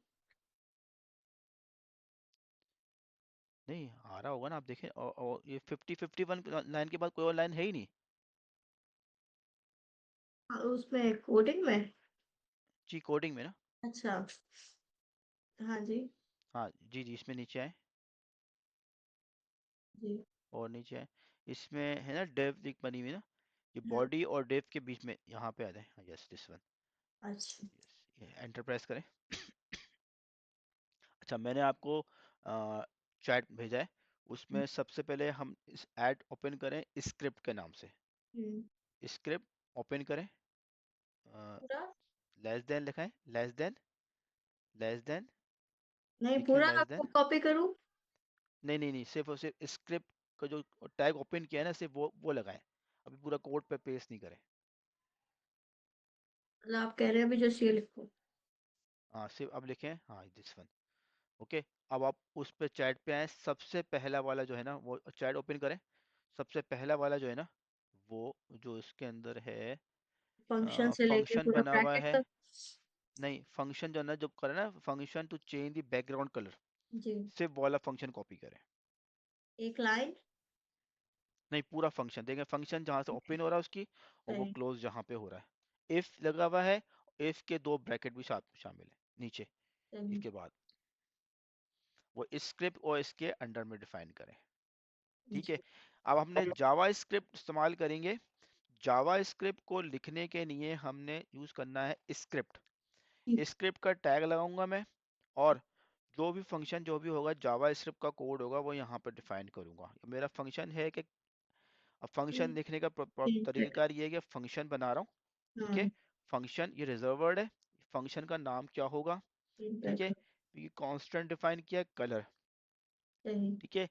[SPEAKER 1] नहीं आ रहा होगा ना, आप देखें, और ये 50-51 लाइन के बाद कोई और लाइन है ही नहीं।
[SPEAKER 2] उसमें कोडिंग में।
[SPEAKER 1] जी, कोडिंग में ना।
[SPEAKER 2] अच्छा। हाँ जी।
[SPEAKER 1] हाँ जी जी, इसमें नीचे आए,
[SPEAKER 2] जी।
[SPEAKER 1] और नीचे आए, इसमें है ना डेव लिंक बनी हुई ना, ये
[SPEAKER 2] हाँ।
[SPEAKER 1] बॉडी और डेव के बीच में यहाँ पे आ जाए, हाँ यस दिस वन।
[SPEAKER 2] अच्छा।
[SPEAKER 1] यस, ये एंटर प्रेस करें। अच्छा, मैंने आपको चैट भेजा है, उसमें सबसे पहले हम इस ऐड ओपन करें स्क्रिप्ट के नाम से।
[SPEAKER 2] हम्म।
[SPEAKER 1] स्क्रिप्ट ओपन करें,
[SPEAKER 2] पूरा।
[SPEAKER 1] लेस देन लिखा है, लेस देन,
[SPEAKER 2] नहीं,
[SPEAKER 1] लिखें
[SPEAKER 2] पूरा
[SPEAKER 1] लेस
[SPEAKER 2] आपको
[SPEAKER 1] देन।
[SPEAKER 2] कॉपी करूँ?
[SPEAKER 1] नहीं नहीं नहीं, सिर्फ और सिर्फ स्क्रिप्ट का जो टैग ओपन किया है ना, सिर्फ वो लगाएं, अभी पूरा कोड पे पेस्ट नहीं करें।
[SPEAKER 2] मतलब आप कह रहे हैं अभी जस्ट ये लिखो?
[SPEAKER 1] हाँ, सिर्फ अब लिखें, हाँ दिस वन। ओके, अब आप उस पे चैट पे आए, सबसे पहला वाला जो है ना, वो चैट ओपन करें, सबसे पहला वाला जो है ना, वो जो इसके अंदर है,
[SPEAKER 2] फंक्शन से लेके
[SPEAKER 1] फंक्शन
[SPEAKER 2] पूरा
[SPEAKER 1] बना हुआ
[SPEAKER 2] ब्रैकेट
[SPEAKER 1] है।
[SPEAKER 2] तक।
[SPEAKER 1] नहीं, फंक्शन जो है ना, जो करें ना, function to change the background colour,
[SPEAKER 2] जी।
[SPEAKER 1] सिर्फ वाला फंक्शन कॉपी करें।
[SPEAKER 2] एक लाइन।
[SPEAKER 1] नहीं, पूरा फंक्शन देखें, फंक्शन जहाँ से ओपन हो रहा है उसकी, और वो
[SPEAKER 2] सही।
[SPEAKER 1] क्लोज जहाँ पे हो रहा है, इफ लगा हुआ है, इफ के दो ब्रैकेट भी शामिल है नीचे,
[SPEAKER 2] सही।
[SPEAKER 1] इसके बाद वो स्क्रिप्ट और इसके अंडर में डिफाइन करें। ठीक है,
[SPEAKER 2] जी।
[SPEAKER 1] अब हमने जावा स्क्रिप्ट इस्तेमाल करेंगे। जावा स्क्रिप्ट को लिखने के लिए हमने यूज करना है स्क्रिप्ट।
[SPEAKER 2] ठीक।
[SPEAKER 1] स्क्रिप्ट का टैग लगाऊंगा मैं, और जो भी फंक्शन जो भी होगा जावा स्क्रिप्ट का कोड होगा वो यहाँ पर डिफाइन करूंगा। मेरा फंक्शन है कि, अब फंक्शन
[SPEAKER 2] ठीक।
[SPEAKER 1] लिखने का
[SPEAKER 2] ठीक।
[SPEAKER 1] तरीकाकार ये है कि फंक्शन बना रहा हूँ। ठीक है,
[SPEAKER 2] हाँ।
[SPEAKER 1] फंक्शन ये रिजर्व वर्ड है, फंक्शन का नाम क्या होगा? ठीक है,
[SPEAKER 2] ठीक।
[SPEAKER 1] ये कांस्टेंट डिफाइन किया, कलर।
[SPEAKER 2] सही।
[SPEAKER 1] ठीक है,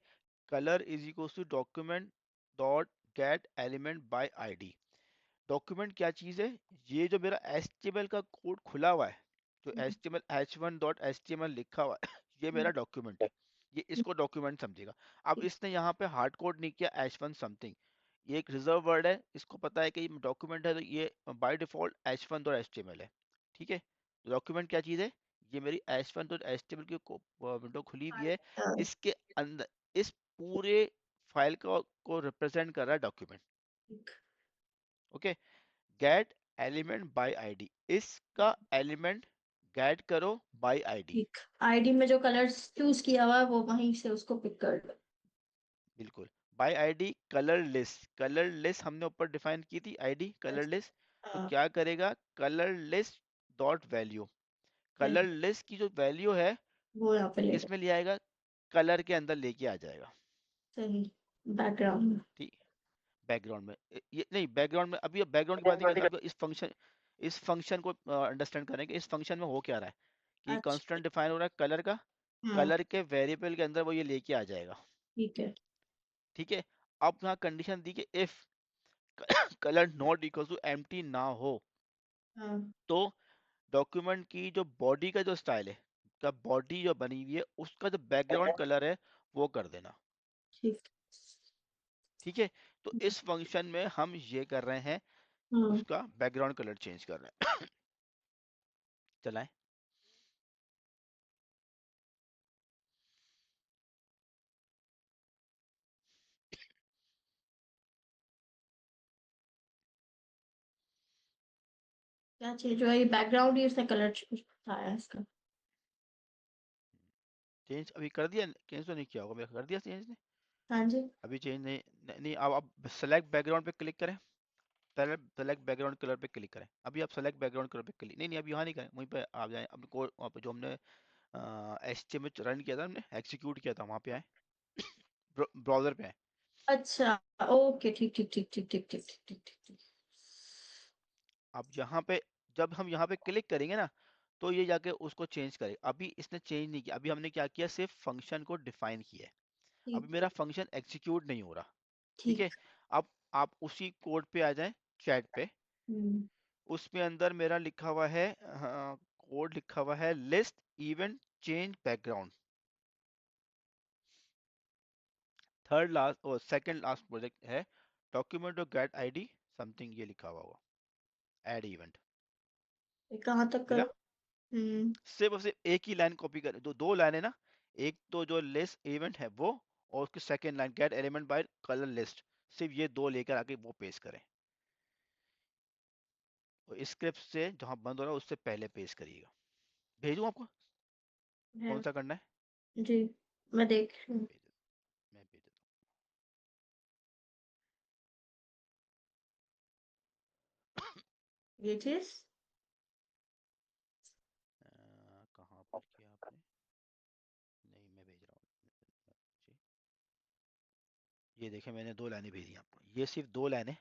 [SPEAKER 1] colour is equals to document dot get element by ID. Document क्या चीज़ है? ये जो मेरा HTML का कोड खुला हुआ है, जो HTML h1.html लिखा हुआ है, ये मेरा डॉक्यूमेंट है, ये इसको डॉक्यूमेंट समझेगा। अब इसने यहाँ पे हार्ड कोड नहीं किया h1 समथिंग, ये एक रिजर्व वर्ड है, इसको पता है कि ये डॉक्यूमेंट है, तो ये बाय डिफॉल्ट h1.html है। ठीक है, डॉक्यूमेंट क्या चीज़ है? ये मेरी h1.html की विंडो खुली हुई है,
[SPEAKER 2] हाँ।
[SPEAKER 1] इसके अंदर इस पूरे फाइल को रिप्रेजेंट कर रहा है डॉक्यूमेंट।
[SPEAKER 2] ठीक।
[SPEAKER 1] Okay, gate element by ID, इसका एलिमेंट गेट करो बाय आईडी।
[SPEAKER 2] ठीक। आईडी में जो कलर्स चूज किया हुआ है वो वहीं से उसको पिक कर लो।
[SPEAKER 1] बिल्कुल, bye ID colour list, colour list हमने ऊपर डिफाइन की थी, आईडी कलर
[SPEAKER 2] अच्छा।
[SPEAKER 1] लिस्ट। तो
[SPEAKER 2] हाँ।
[SPEAKER 1] क्या करेगा, colour list dot value, colour
[SPEAKER 2] सही।
[SPEAKER 1] लिस्ट की जो वैल्यू है
[SPEAKER 2] वो यहाँ पे
[SPEAKER 1] वो
[SPEAKER 2] ले लो।
[SPEAKER 1] किस में ले आएगा? कलर के अंदर लेके आ जाएगा।
[SPEAKER 2] सही। बैकग्राउंड में।
[SPEAKER 1] ठीक, बैकग्राउंड में, ये नहीं, बैकग्राउंड में अभी, बैकग्राउंड की बात नहीं करते, अभी इस फंक्शन को अंडरस्टैंड करेंगे, इस फंक्शन में हो क्या रहा है कि
[SPEAKER 2] अच्छा।
[SPEAKER 1] कांस्टेंट डिफाइन हो रहा है कलर का,
[SPEAKER 2] हाँ।
[SPEAKER 1] कलर के वेरिएबल के अंदर वो ये लेके आ जाएगा।
[SPEAKER 2] ठीक है।
[SPEAKER 1] ठीक है, अब यहाँ कंडीशन दी कि if colour not equal to empty ना हो,
[SPEAKER 2] हाँ।
[SPEAKER 1] तो डॉक्यूमेंट की जो बॉडी का जो स्टाइल है, का बॉडी जो बनी हुई है उसका जो बैकग्राउंड कलर है वो कर देना।
[SPEAKER 2] ठीक।
[SPEAKER 1] ठीक है, तो इस फंक्शन में हम ये कर रहे हैं,
[SPEAKER 2] हाँ।
[SPEAKER 1] उसका बैकग्राउंड कलर चेंज कर रहे हैं। चलाएं।
[SPEAKER 2] क्या चीज हुआ? ये बैकग्राउंड ही उसने कलर बताया इसका।
[SPEAKER 1] चेंज अभी कर दिया, चेंज तो नहीं किया होगा, मेरा कर दिया चेंज ने।
[SPEAKER 2] हाँ जी।
[SPEAKER 1] अभी चेंज नहीं, नहीं, नहीं, अब सेलेक्ट बैकग्राउंड पे क्लिक करें। सेलेक्ट बैकग्राउंड कलर पे क्लिक करें। अभी आप सेलेक्ट बैकग्राउंड कलर पे क्लिक, नहीं नहीं, अब यहाँ नहीं करें, वहीं पे आप जाएं, अपने कोड वहाँ पे जो हमने एचटीएमएल रन किया था, हमने एग्जीक्यूट किया था, वहाँ पे आए, ब्राउजर पे आए।
[SPEAKER 2] अच्छा, ओके, ठीक ठीक ठीक ठीक ठीक ठीक ठीक ठीक ठीक।
[SPEAKER 1] अब यहाँ पे जब हम यहाँ पे क्लिक करेंगे ना, तो ये जाके उसको चेंज करे। अभी इसने चेंज नहीं किया, अभी हमने क्या किया, सिर्फ फंक्शन को डिफाइन किया है। अभी
[SPEAKER 2] ठीक
[SPEAKER 1] मेरा फंक्शन एग्जीक्यूट नहीं हो रहा। ठीक है।
[SPEAKER 2] ठीक।
[SPEAKER 1] अब आप उसी कोड पे आ जाएं, चैट पे।
[SPEAKER 2] हम्म।
[SPEAKER 1] उसमें अंदर मेरा लिखा हुआ है, कोड लिखा हुआ है, list event change background, third last और सेकंड लास्ट प्रोजेक्ट है, डॉक्यूमेंट और गेट आईडी समथिंग, ये लिखा हुआ होगा, ऐड इवेंट।
[SPEAKER 2] ये कहाँ तक
[SPEAKER 1] मिला?
[SPEAKER 2] करूँ? हम्म।
[SPEAKER 1] सिर्फ और सिर्फ एक ही लाइन कॉपी कर, दो लाइन है ना, एक तो जो लिस्ट इवेंट है वो, और उसकी second line gate element bye colour list, सिर्फ ये दो लेकर आके वो पेस्ट करें। और स्क्रिप्ट से जहां बंद हो रहा है उससे पहले पेस्ट करिएगा। भेजूं आपको?
[SPEAKER 2] है।
[SPEAKER 1] कौन सा करना है?
[SPEAKER 2] जी, मैं देख रही हूँ।
[SPEAKER 1] भेज देता मैं भेज देता
[SPEAKER 2] ये चीज।
[SPEAKER 1] हूँ। कहाँ पर किया आपने? नहीं, मैं भेज रहा हूँ जी। ये देखें, मैंने दो लाइनें भेजी आपको, ये सिर्फ दो लाइनें।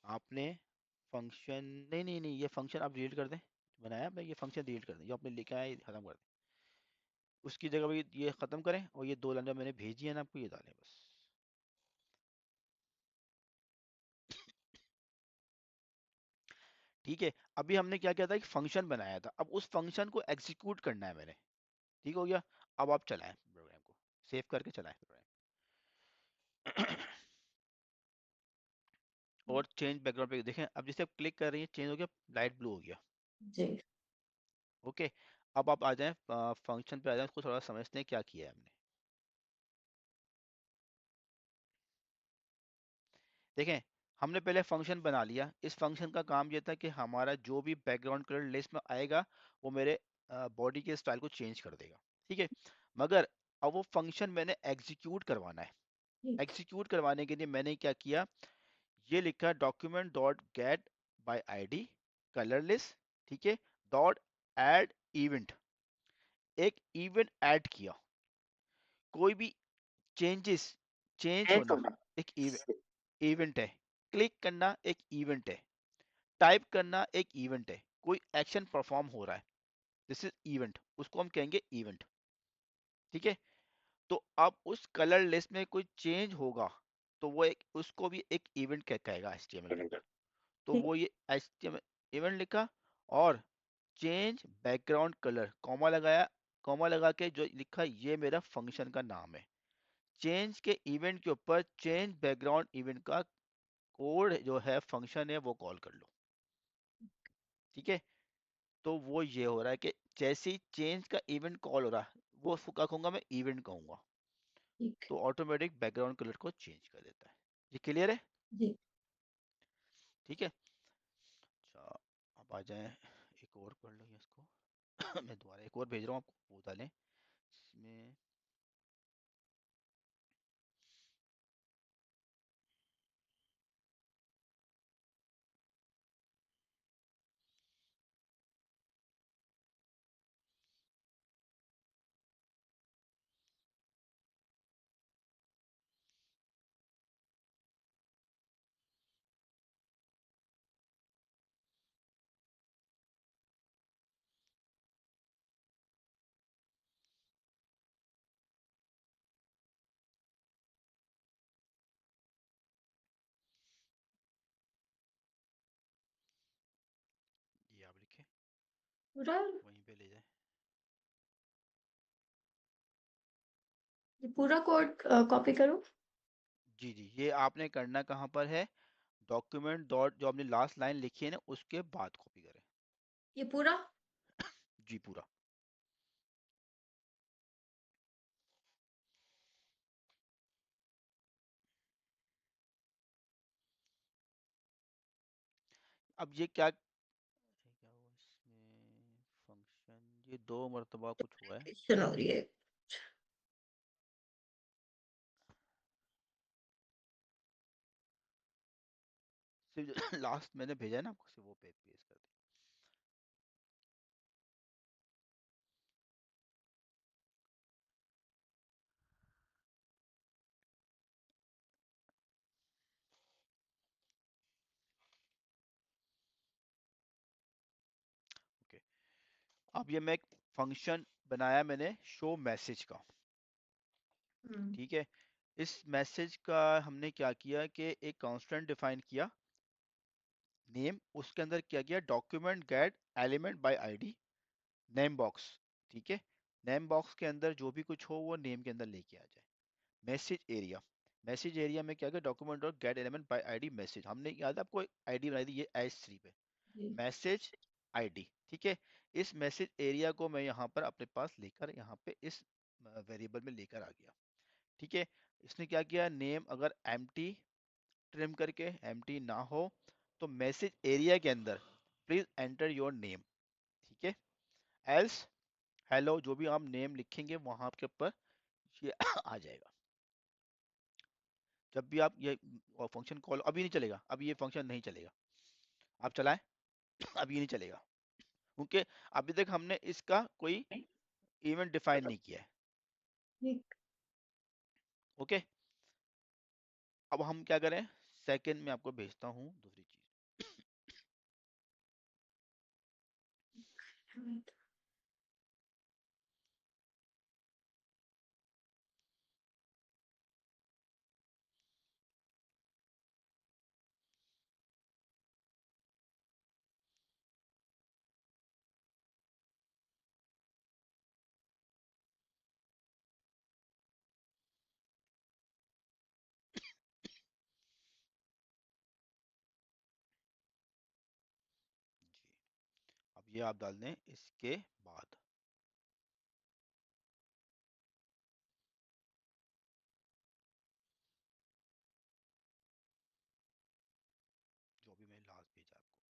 [SPEAKER 1] आपने फंक्शन, नहीं नहीं नहीं, ये फंक्शन आप डिलीट कर दें, बनाया आपने, ये फंक्शन डिलीट कर दें, जो आपने लिखा है ये खत्म कर दें। उसकी जगह पे ये खत्म करें, और ये दो लाइनें मैंने भेजी है ना आपको, ये डालें बस। ठीक है। अभी हमने क्या किया था, एक फंक्शन बनाया था, अब उस फंक्शन को एग्जीक्यूट करना है मैंने। ठीक हो गया। अब आप चलाएं प्रोग्राम को, सेव करके चलाएं प्रोग्राम। और चेंज बैकग्राउंड पे देखें, अब जैसे आप क्लिक कर रही हैं, चेंज हो गया, लाइट ब्लू हो गया।
[SPEAKER 2] जी।
[SPEAKER 1] ओके। अब आप आ जाएं, फंक्शन पे आ जाएं, उसको थोड़ा समझते हैं क्या किया है हमने। देखें, हमने पहले फंक्शन बना लिया। इस फंक्शन का काम ये था कि हमारा जो भी बैकग्राउंड कलर लिस्ट में आएगा, वो मेरे बॉडी के स्टाइल को चेंज कर देगा। ठीक है। मगर अब वो फंक्शन मैंने एग्जीक्यूट करवाना है।
[SPEAKER 2] ठीक
[SPEAKER 1] एग्जीक्यूट करवाने के लिए मैंने क्या किया, ये लिखा document dot gate bye ID colour list. ठीक है। डॉट ऐड इवेंट, एक इवेंट ऐड किया। कोई भी चेंजेस, चेंज
[SPEAKER 2] है तो
[SPEAKER 1] होना
[SPEAKER 2] मैं।
[SPEAKER 1] एक इवेंट है। क्लिक करना एक इवेंट है। टाइप करना एक इवेंट है। कोई एक्शन परफॉर्म हो रहा है, दिस इज इवेंट, उसको हम कहेंगे इवेंट। ठीक है। तो अब उस कलर लिस्ट में कोई चेंज होगा, तो वो एक, उसको भी एक इवेंट कहेगा एचटीएमएल के अंदर। तो
[SPEAKER 2] ठीक
[SPEAKER 1] वो ये एचटीएमएल इवेंट लिखा, और चेंज बैकग्राउंड कलर, कॉमा लगाया, कॉमा लगा के जो लिखा, ये मेरा फंक्शन का नाम है। चेंज के इवेंट के ऊपर चेंज बैकग्राउंड इवेंट का कोड जो है, फंक्शन है, वो कॉल कर लो। ठीक है। तो वो ये हो रहा है कि जैसे ही चेंज का इवेंट कॉल हो रहा है, वो उसको क्या कहूंगा, मैं इवेंट कहूंगा,
[SPEAKER 2] ठीक।
[SPEAKER 1] तो ऑटोमेटिक बैकग्राउंड कलर को चेंज कर देता है। ये क्लियर है?
[SPEAKER 2] जी।
[SPEAKER 1] ठीक है। अच्छा, अब आ जाए, एक और पढ़ लो ये इसको। मैं दोबारा एक और भेज रहा हूँ आपको, वो डालें इसमें। ये आप लिखे,
[SPEAKER 2] पूरा।
[SPEAKER 1] वहीं पे ले जाए।
[SPEAKER 2] ये पूरा कोड कॉपी करूँ?
[SPEAKER 1] जी जी, ये आपने करना कहाँ पर है, डॉक्यूमेंट डॉट, जो आपने लास्ट लाइन लिखी है ना, उसके बाद कॉपी करें।
[SPEAKER 2] ये पूरा।
[SPEAKER 1] जी पूरा। अब ये क्या, क्या हुआ इसमें, फंक्शन ये दो मरतबा कुछ हुआ है।
[SPEAKER 2] क्वेश्चन हो रही है।
[SPEAKER 1] सिर्फ जो लास्ट मैंने भेजा है ना आपको, सिर्फ वो पे पेस्ट कर दें। ओके, अब ये मैं एक फंक्शन बनाया मैंने शो मैसेज का।
[SPEAKER 2] हम्म।
[SPEAKER 1] ठीक है, इस मैसेज का हमने क्या किया कि एक कांस्टेंट डिफाइन किया नेम, उसके अंदर क्या किया document gate element by ID name box. ठीक है, नेम बॉक्स के अंदर जो भी कुछ हो वो नेम के अंदर लेके आ जाए। मैसेज एरिया, मैसेज एरिया में क्या किया document dot get element by ID message, हमने याद है आपको आईडी बनाई थी ये एस3 पे,
[SPEAKER 2] जी।
[SPEAKER 1] Message ID. ठीक है, इस मैसेज एरिया को मैं यहाँ पर अपने पास लेकर यहाँ पे इस वेरिएबल में लेकर आ गया। ठीक है, इसने क्या किया नेम अगर एम्प्टी ट्रिम करके एम्प्टी ना हो तो मैसेज एरिया के अंदर प्लीज एंटर योर नेम। ठीक है, एल्स हेलो जो भी आप नेम लिखेंगे वहां के ऊपर ये आ जाएगा। जब भी आप ये फंक्शन कॉल, अभी नहीं चलेगा, अभी ये फंक्शन नहीं चलेगा, आप चलाएं। अभी ये नहीं चलेगा क्योंकि अभी तक हमने इसका कोई इवेंट डिफाइन नहीं किया है।
[SPEAKER 2] ठीक।
[SPEAKER 1] ओके, अब हम क्या करें, सेकंड में आपको भेजता हूँ दूसरी चीज। जी, अब ये आप डाल दें इसके बाद, जो भी मैंने लास्ट भेजा आपको।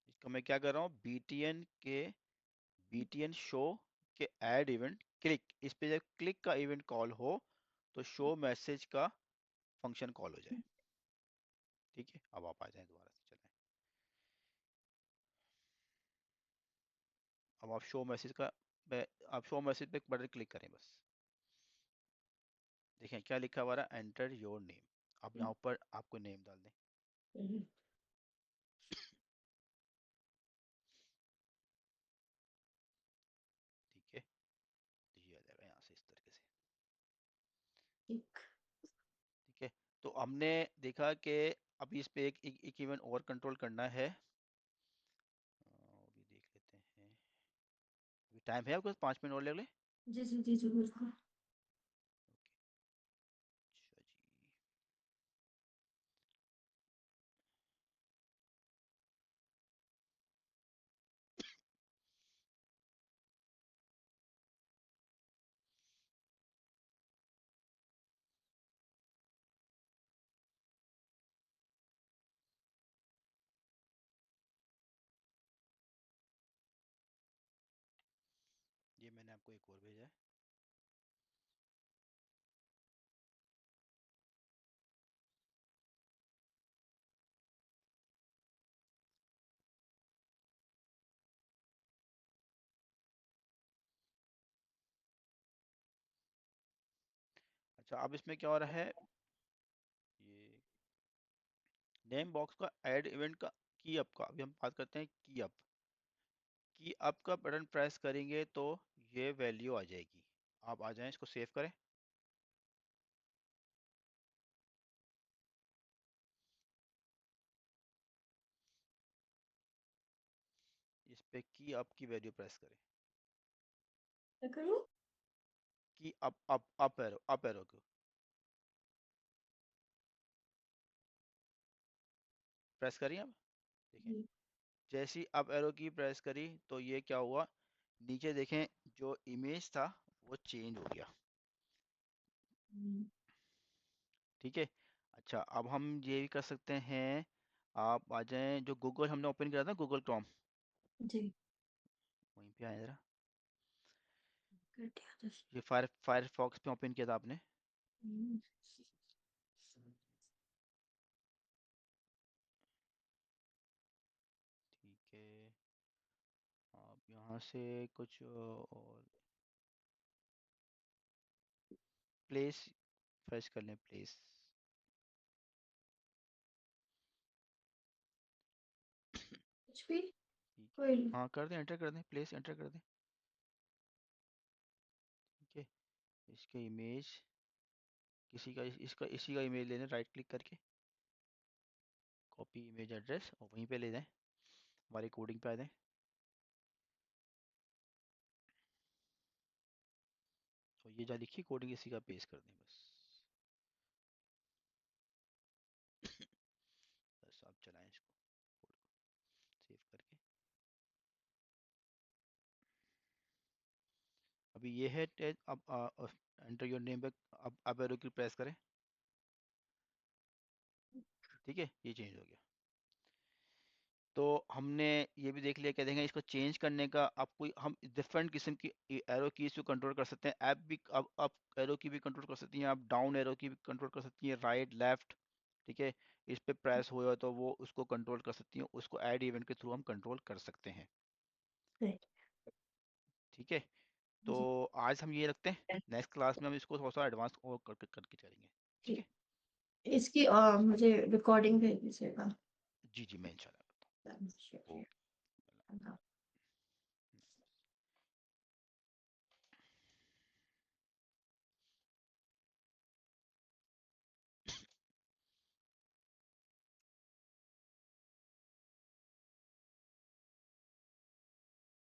[SPEAKER 1] इसका मैं क्या कर रहा हूँ बीटीएन शो के ऐड इवेंट क्लिक, इस पे जब क्लिक का इवेंट कॉल हो तो शो मैसेज का फंक्शन कॉल हो जाए। ठीक है, अब आप आ जाएं दोबारा से, चलें। अब आप शो मैसेज का आप शो मैसेज पे एक बटन क्लिक करें बस। देखें क्या लिखा हुआ है, एंटर योर नेम। अब यहाँ ऊपर आपको नेम डाल दें। ठीक है, तो ये आ जाएगा यहाँ से इस तरीके से।
[SPEAKER 2] ठीक।
[SPEAKER 1] ठीक है, तो हमने देखा कि अभी इस पे एक इवेंट और कंट्रोल करना है। अभी देख लेते हैं, अभी टाइम है आपके पास, 5 मिनट और ले लें।
[SPEAKER 2] जी जी जी जी बिल्कुल।
[SPEAKER 1] ओके, अच्छा जी, ये मैंने आपको एक और भेजा है। अच्छा, अब इसमें क्या हो रहा है, ये नेम बॉक्स का ऐड इवेंट का की अप का, अभी हम बात करते हैं की अप का बटन प्रेस करेंगे तो ये वैल्यू आ जाएगी। आप आ जाएं, इसको सेव करें। इस पे की अप की वैल्यू प्रेस करें।
[SPEAKER 2] क्या करूँ?
[SPEAKER 1] की अप एरो को प्रेस करिए आप। देखें,
[SPEAKER 2] जी।
[SPEAKER 1] जैसी अप एरो की प्रेस करी तो ये क्या हुआ, नीचे देखें जो इमेज था वो चेंज हो गया।
[SPEAKER 2] हम्म।
[SPEAKER 1] ठीक है, अच्छा अब हम ये भी कर सकते हैं, आप आ जाएं जो गूगल हमने ओपन किया था गूगल क्रोम,
[SPEAKER 2] जी।
[SPEAKER 1] वहीं पे आए जरा।
[SPEAKER 2] कर दिया तो।
[SPEAKER 1] ये फायरफॉक्स पे ओपन किया था आपने।
[SPEAKER 2] हम्म,
[SPEAKER 1] ठीक है, आप यहाँ से कुछ और प्लेस फर्स्ट कर लें, प्लेस।
[SPEAKER 2] कुछ भी,
[SPEAKER 1] ठीक है,
[SPEAKER 2] कोई।
[SPEAKER 1] हाँ कर दें, एंटर कर दें, प्लेस एंटर कर दें। ठीक है, इसके इमेज किसी का इसका इसी का इमेज ले लें, राइट क्लिक करके कॉपी इमेज एड्रेस, और वहीं पे ले जाएं, हमारी कोडिंग पे आ जाएं। और ये जहाँ लिखी कोडिंग इसी का पेस्ट कर दें बस। बस आप चलाएं इसको, सेव करके। अभी ये है अब एंटर योर नेम पे, अब एरो की प्रेस करें। ठीक है, ये चेंज हो गया। तो हमने ये भी देख लिया, क्या देखेंगे इसको चेंज करने का। आप कोई हम डिफरेंट किस्म की एरो कीज को कंट्रोल कर सकते हैं। ऐप भी अब आप एरो की भी कंट्रोल कर सकती हैं, आप डाउन एरो की भी कंट्रोल कर सकती हैं, राइट लेफ्ट। ठीक है, इस पे प्रेस हुआ तो वो उसको कंट्रोल कर सकती हैं, उसको ऐड इवेंट के थ्रू हम कंट्रोल कर सकते हैं।
[SPEAKER 2] Right.
[SPEAKER 1] ठीक है, तो
[SPEAKER 2] जी।
[SPEAKER 1] आज हम ये रखते हैं, नेक्स्ट क्लास में हम इसको थोड़ा सा एडवांस और करके करके करेंगे। ठीक
[SPEAKER 2] ठीक।
[SPEAKER 1] है,
[SPEAKER 2] इसकी मुझे रिकॉर्डिंग भेज दीजिएगा।
[SPEAKER 1] जी जी, मैं इंशाल्लाह करता
[SPEAKER 2] Sure,
[SPEAKER 1] हूँ।
[SPEAKER 2] sure.
[SPEAKER 1] ओके।